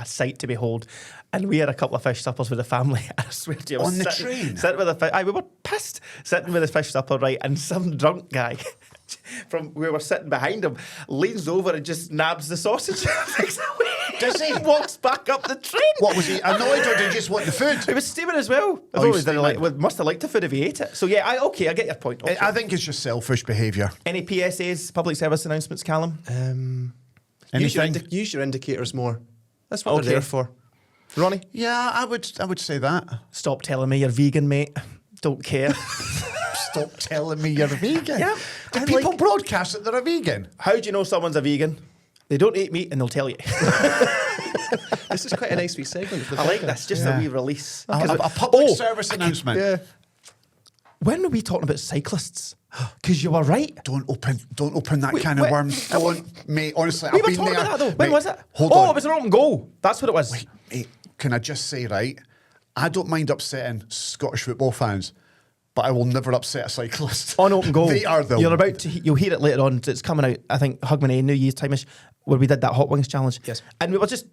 sight to behold. And we had a couple of fish suppers with the family. I swear to you, I was On the sitting train? with we were pissed sitting with the fish supper, right? And some drunk guy we were sitting behind him leans over and just nabs the sausage. Does he? Walks back up the train. What, was he annoyed or did he just want the food? He was steaming as well. Oh, he was steaming. Must have liked the food if he ate it. So yeah, I get your point. Okay. I think it's just selfish behaviour. Any PSAs, public service announcements, Callum? Anything? Use your indicators more. That's what Okay. they're there for. Ronnie? Yeah, I would say that. Stop telling me you're vegan, mate. Don't care. Stop telling me you're vegan. Yeah, Do and people like- broadcast that they're a vegan? How do you know someone's a vegan? They don't eat meat and they'll tell you. This is quite a nice wee segment. I like this, just a wee release. A public service announcement. Yeah. When were we talking about cyclists? Because you were right. Don't open that Wait, can of wait. worms. Don't, mate. Honestly, We I've were been talking there. about that though. When Mate, was it? Hold on. It was an open goal. That's what it was. Wait, mate, can I just say, right? I don't mind upsetting Scottish football fans, but I will never upset a cyclist. On open goal. They are the. You're about to. You'll hear it later on. It's coming out. I think Hogmanay New Year's time-ish, where we did that Hot Wings challenge. Yes. And we were just.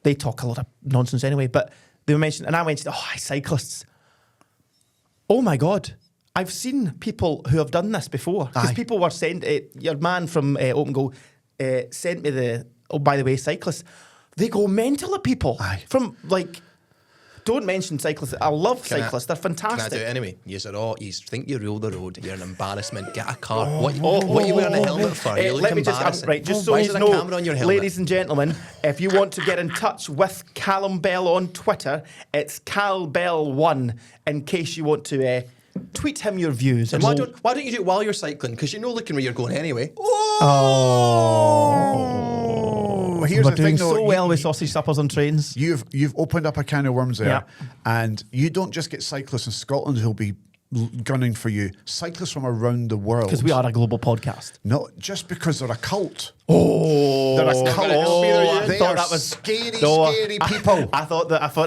They talk a lot of nonsense anyway, but they were mentioned, and I mentioned, cyclists. Oh my God. I've seen people who have done this before. Because Aye. people were sent, your man from Open Goal sent me by the way, cyclists. They go mental at people. Aye. From don't mention cyclists. I love cyclists. They're Can I fantastic. do it anyway? You think you rule the road. You're an embarrassment. Get a car. What are you wearing a helmet for? You look Let me just embarrassing. so Why you is there a know, camera on your helmet? ladies and gentlemen, if you want to get in touch with Callum Bell on Twitter, it's CalBell1. In case you want to tweet him your views. And why don't you do it while you're cycling? Because you know looking where you're going anyway. Here's We're the thing, doing though. so well with sausage suppers on trains. You've opened up a can of worms there, Yeah. and you don't just get cyclists in Scotland who'll be gunning for you. Cyclists from around the world. Because we are a global podcast. Not just because they're a cult. Oh, They're a cult. I They thought are that was scary I people.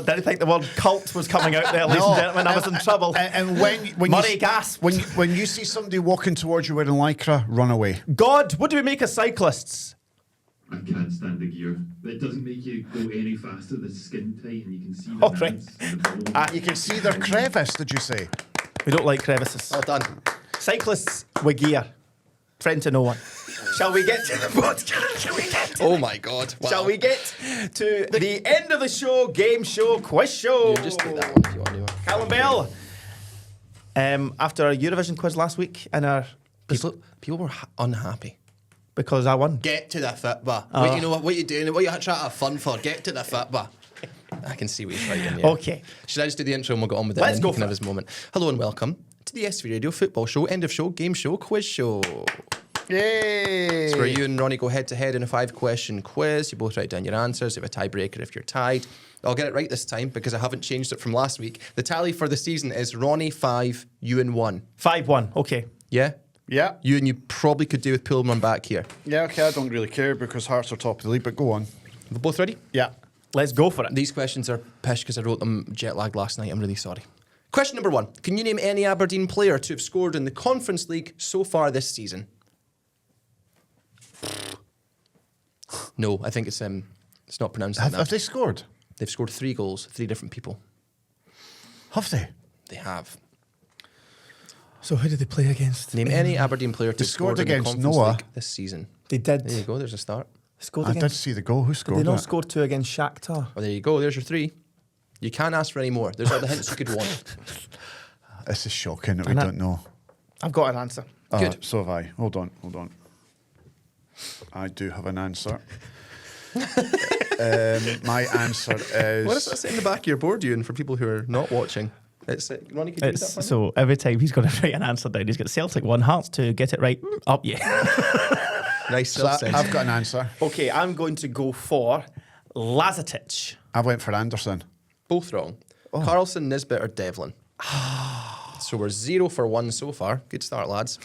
didn't think the word cult was coming out there, ladies and gentlemen. I was in trouble. And when Murray you gasped. when you see somebody walking towards you wearing lycra, run away. God, what do we make of cyclists? I can't stand the gear. It doesn't make you go any faster. The skin tight and you can see the Oh, right. hands and the ball. You can see their crevice. Did you say? We don't like crevices. Well done. Cyclists with gear. Friend to no one. Shall we get to the podcast? Shall we get to Oh my God. Wow. Shall we get to the end of the show, game show, quiz show? You just do that one if you want to. Callum Bell. After our Eurovision quiz last week, and our People were unhappy. because I won. Get to the fitba. What you doing? What you trying to have fun for? Get to the fitba. I can see what he's writing. Yeah. Okay. Should I just do the intro and we'll get on with it? Let's and go he can for have his moment. Hello and welcome to the STV Radio Football Show, end of show, game show, quiz show. Yay! It's where you and Ronnie go head to head in a 5-question quiz. You both write down your answers. You have a tiebreaker if you're tied. I'll get it right this time because I haven't changed it from last week. The tally for the season is Ronnie 5, Ewen 1. 5-1. Okay. Yeah? Yeah. Ewan, you probably could do with pulling one back here. Yeah, okay, I don't really care because Hearts are top of the league, but go on. We're both ready? Yeah. Let's go for it. These questions are pish because I wrote them jet lagged last night. I'm really sorry. Question number 1. Can you name any Aberdeen player to have scored in the Conference League so far this season? No, I think it's not pronounced like Have that. they scored? They've scored 3 goals, 3 different people. Have they? They have. So who did they play against? Name any Aberdeen player to They have scored scored in the against Conference Noah. League this season. They did. There you go, there's a start. Scored I did against. see the goal. Who Did scored they not that? score 2 against Shakhtar? Well, there you go, there's your 3. You can't ask for any more. There's all the hints you could want. This is shocking that we And I- don't know. I've got an answer. Good. So have I. Hold on. I do have an answer. My answer is... What does that say in the back of your board, Ewan, for people who are not watching? It's Ronnie, could you read that for me? So every time he's going to write an answer down, he's got Celtic 1, Hearts 2, get it right, up you. Nice So self-sense. I've got an answer. Okay, I'm going to go for Lazatic. I went for Anderson. Both wrong. Carlson, Nisbet, or Devlin. So we're 0 for 1 so far. Good start, lads.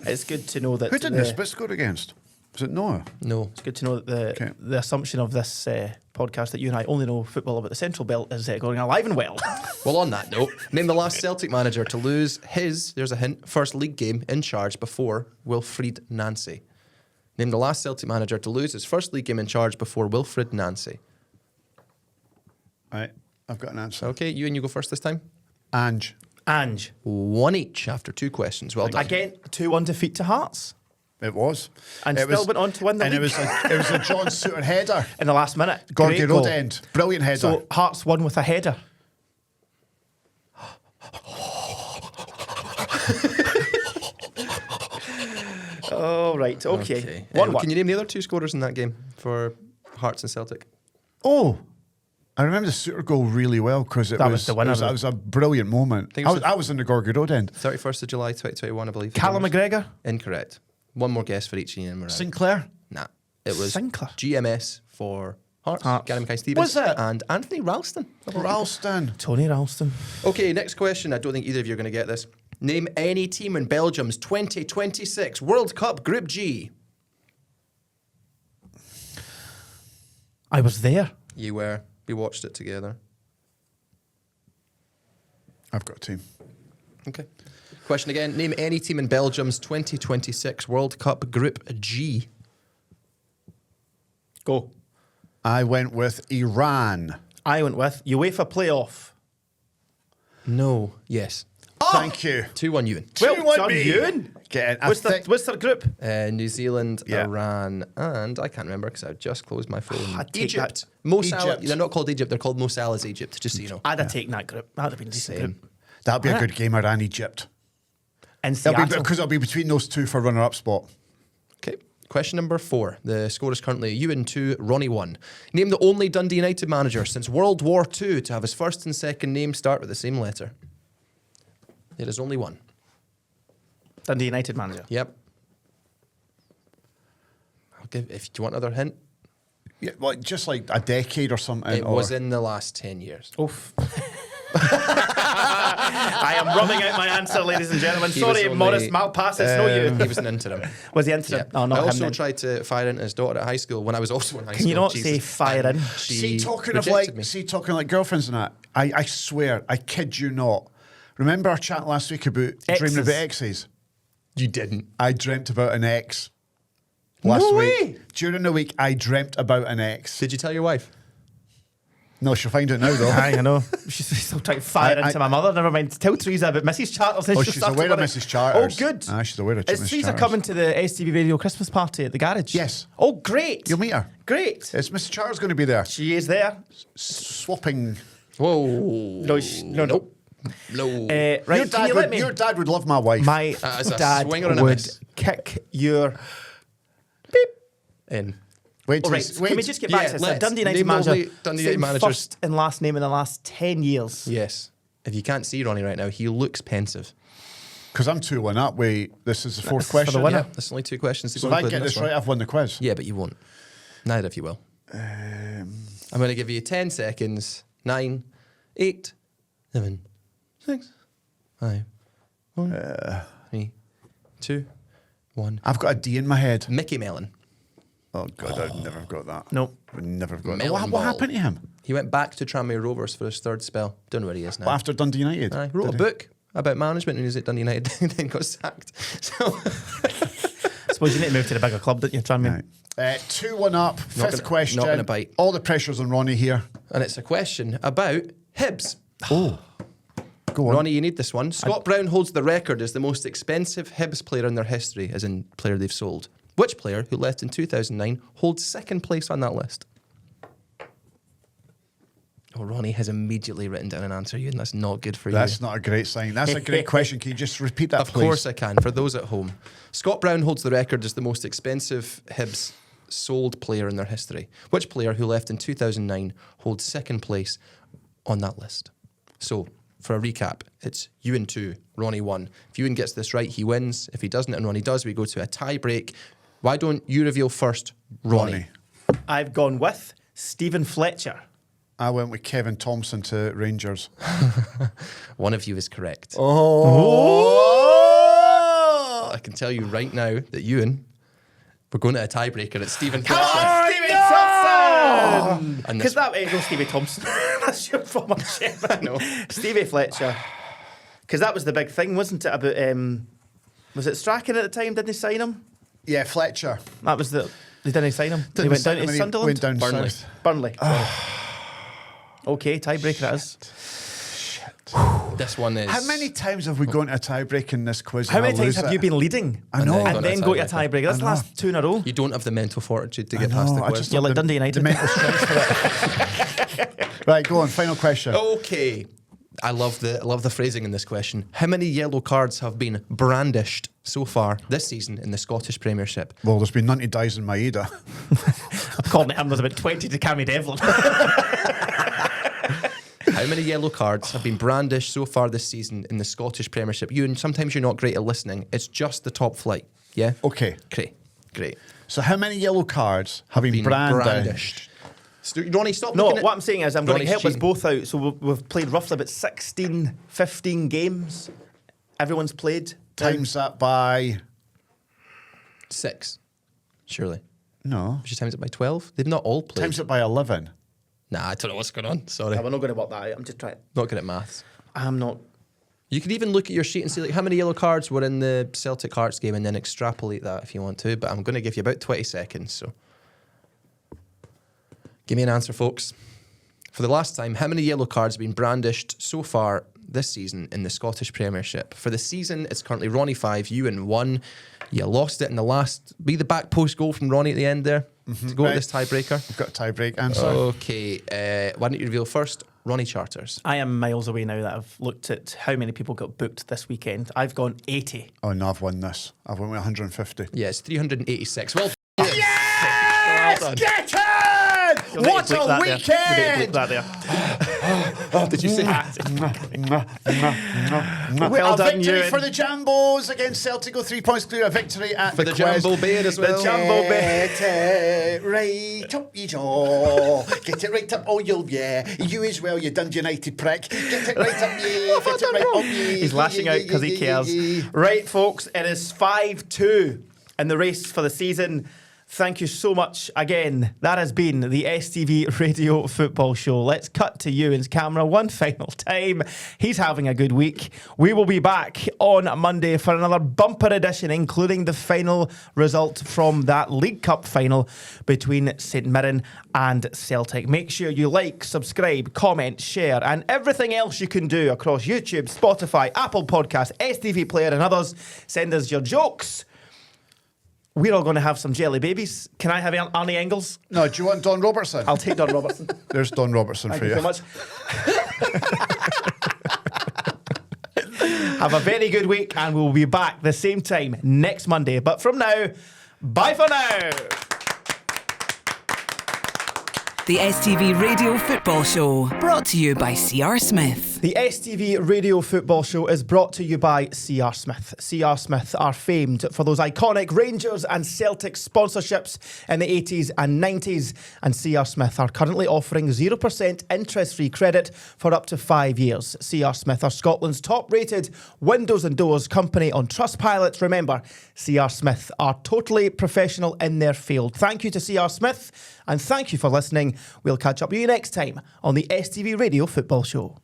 It's good to know that... Who did Nisbet score against? Was it Noah? No. It's good to know that the assumption of this podcast that you and I only know football about the Central Belt is going alive and well. Well, on that note, name the last Celtic manager to lose his, there's a hint, first league game in charge before Wilfried Nancy. Name the last Celtic manager to lose his first league game in charge before Wilfried Nancy. Right, I've got an answer. Okay, you go first this time. Ange. 1 each after 2 questions. Well done. Again, 2-1 defeat to Hearts. It was. And it still went on to win the and league. it was a John Suter header. In the last minute. Gorgie Great goal. Road end. Brilliant header. So Hearts won with a header. Oh, right. Okay. 1-1. Can you name the other 2 scorers in that game for Hearts and Celtic? Oh, I remember the Suter goal really well because That was the winner, It was a brilliant moment. think it was I was in the Gorgie Road end. 31st of July 2021, I believe. Callum McGregor. Incorrect. One more guess for each Ian and Mirren. Sinclair. Nah. It was Sinclair. GMS for Hearts. Gary Mackay-Stevens. Was it? And Anthony Ralston. Ralston. Tony Ralston. Okay, next question. I don't think either of you are going to get this. Name any team in Belgium's 2026 World Cup Group G. I was there. You were. We watched it together. I've got a team. Okay. Question again. Name any team in Belgium's 2026 World Cup Group G. Go. I went with Iran. I went with UEFA playoff. No. Yes. Thank you. 2-1 Ewan. Well 2-1 done, me. Ewan. Get in. What's their group? New Zealand, Yeah. Iran, and I can't remember because I've just closed my phone. I'd take Egypt. that. Mo Salah. Egypt. They're not called Egypt. They're called Mo Salah's Egypt. Just so you know. I'd have taken that group. That'd have been a decent Same. group. That'll be a good game, Iran, Egypt. And Because it'll be between those two for runner-up spot. Okay. Question number 4. The score is currently Ewan 2, Ronnie 1. Name the only Dundee United manager since World War II to have his first and second name start with the same letter. There is only one. Dundee United manager. Yep. I'll give. If do you want another hint, Yeah, like just like a decade or something. it was in the last 10 years. Oof. I am rubbing out my answer, ladies and gentlemen. He was Sorry, only- Morris Malpass, it's no you. He was an interim. Was he interim? Yeah. Oh, not I him also then. tried to fire into his daughter at high school when I was also in high school. Can you not Jesus. say fire in? She talking rejected me. like girlfriends and that. I swear, I kid you not. Remember our chat last week about dreaming about exes? You didn't. I dreamt about an ex last No week. way. During the week, I dreamt about an ex. Did you tell your wife? No, she'll find it now though. I know. She's still trying to fire into my mother. Never mind. Tell Teresa about Mrs. Charters. Oh, She'll she's start to aware of worry. Mrs. Charters. Oh, good. Ah, she's aware of Is Mrs. Teresa Charters. coming to the STV Radio Christmas party at the garage? Yes. Oh, great. You'll meet her. Great. Is Mrs. Charters going to be there? She is there. Swapping. Whoa. No. No. Right, can you let me? Your dad would love my wife. My As a dad swinger and a would miss. kick your beep. In. Wait, All till right, he's- wait. can we just get back to this? let's. Dundee United Name the manager. only Dundee United same managers. first and last name in the last 10 years. Yes. If you can't see Ronnie right now, he looks pensive. Because I'm 2-1 up. Wait, this is the fourth for the question. winner. Yeah, there's only 2 questions to So go, if I including get this one. right, I've won the quiz. Yeah, but you won't. Neither of you will. I'm going to give you 10 seconds. 9, 8, 7, 6, 5, 4, 3, 2, 1. I've got a D in my head. Mickey Mellon. Oh, God, I'd never have got that. No. Would never have got that. Melon What ball. happened to him? He went back to Tranmere Rovers for his 3rd spell. Don't know where he is now. Well, after Dundee United? I wrote a book about management when he was at Dundee United, then got sacked. So I suppose you need to move to the bigger club, didn't you? Try and Right. 2-1 up. Fifth question. not gonna bite. All the pressure's on Ronnie here. and it's a question about Hibs. Oh. Go on. Ronnie, you need this one. Scott Brown holds the record as the most expensive Hibs player in their history, as in player they've sold. Which player, who left in 2009, holds 2nd place on that list? Oh, Ronnie has immediately written down an answer, and that's not good for you. That's not a great sign. That's a great question. Can you just repeat that, Of please? course I can, for those at home. Scott Brown holds the record as the most expensive Hibs sold player in their history? Which player who left in 2009 holds second place on that list? So, for a recap, it's Ewen 2, Ronnie 1. If Ewen gets this right, he wins. If he doesn't and Ronnie does, we go to a tie break. Why don't you reveal first, Ronnie? I've gone with Stephen Fletcher. I went with Kevin Thompson to Rangers. One of you is correct. Oh! I can tell you right now that Ewan, we're going to a tiebreaker. It's Stephen Come Fletcher. on, Stevie Thompson! And Because this, that no Stevie Thompson. That's your former chairman. No. Stevie Fletcher. Because that was the big thing, wasn't it? About was it Strachan at the time? Didn't he sign him? Yeah, Fletcher. That was the. They didn't sign him. Didn't he went sign down him to when he Sunderland. went down Burnley. south. Burnley. sorry. Okay, tiebreaker it is. this one is... How many times have we gone to a tiebreak in this quiz? How and many I times lose have it? you been leading? I know. And then go to a tiebreaker. That's the I know. last 2 in a row. You don't have the mental fortitude to I get past the know, I quiz. just You're not like the- Dundee United. The mental strength for it. Right, go on. Final question. Okay. I love the phrasing in this question. How many yellow cards have been brandished so far this season in the Scottish Premiership? Well, there's been 90 dies in Maeda. According to him, there's about 20 to Cammy Devlin. How many yellow cards have been brandished so far this season in the Scottish Premiership? Sometimes you're not great at listening. It's just the top flight. Yeah? Okay. Great. So how many yellow cards have been brandished? Ronnie, stop No, looking at... what I'm saying is I'm going to Ronnie's help us cheating. both out. So we've played roughly about 16, 15 games. Everyone's played. Times that by... 6, surely. No. Should times it by 12? They've not all played. Times it by 11. Nah, I don't know what's going on. Sorry. We're not going to work that out. I'm just trying. Not good at maths. I'm not. You could even look at your sheet and see like how many yellow cards were in the Celtic Hearts game and then extrapolate that if you want to. But I'm going to give you about 20 seconds. So give me an answer, folks. For the last time, how many yellow cards have been brandished so far this season in the Scottish Premiership? For the season, it's currently Ronnie 5, Ewen 1. You lost it in the last... Be the back post goal from Ronnie at the end there to go with this tiebreaker. We've got a tiebreak answer. Okay. Why don't you reveal first? Ronnie Charters. I am miles away now that I've looked at how many people got booked this weekend. I've gone 80. Oh, no, I've won this. I've won with 150. Yeah, it's 386. Well, Yes! Well done. Get in! You'll need What to bleep a that there. You'll need to bleep weekend! that there. did you say Well a done, victory Ewan. for the Jambos against Celtic. Go 3 points clear. A victory at For the quiz. Jambo Bear as well. The Jambo Bear. Get it right up your jaw. Get it right up. Oh, you as well, you Dundee United prick. Get it right up you. Get it right up you. He's lashing out because he cares. Right, folks, it is 5-2 in the race for the season. Thank you so much again. That has been the STV Radio Football Show. Let's cut to Ewan's camera one final time. He's having a good week. We will be back on Monday for another bumper edition, including the final result from that League Cup final between St Mirren and Celtic. Make sure you like, subscribe, comment, share, and everything else you can do across YouTube, Spotify, Apple Podcasts, STV Player, and others. Send us your jokes. We're all going to have some jelly babies. Can I have Arnie Engels? No, do you want Don Robertson? I'll take Don Robertson. There's Don Robertson Thank for you you. so much. Have a very good week, and we'll be back the same time next Monday. But from now, bye for now. The STV Radio Football Show, brought to you by CR Smith. The STV Radio Football Show is brought to you by CR Smith. CR Smith are famed for those iconic Rangers and Celtic sponsorships in the 80s and 90s. And CR Smith are currently offering 0% interest-free credit for up to 5 years. CR Smith are Scotland's top-rated windows and doors company on Trustpilot. Remember, CR Smith are totally professional in their field. Thank you to CR Smith, and thank you for listening. We'll catch up with you next time on the STV Radio Football Show.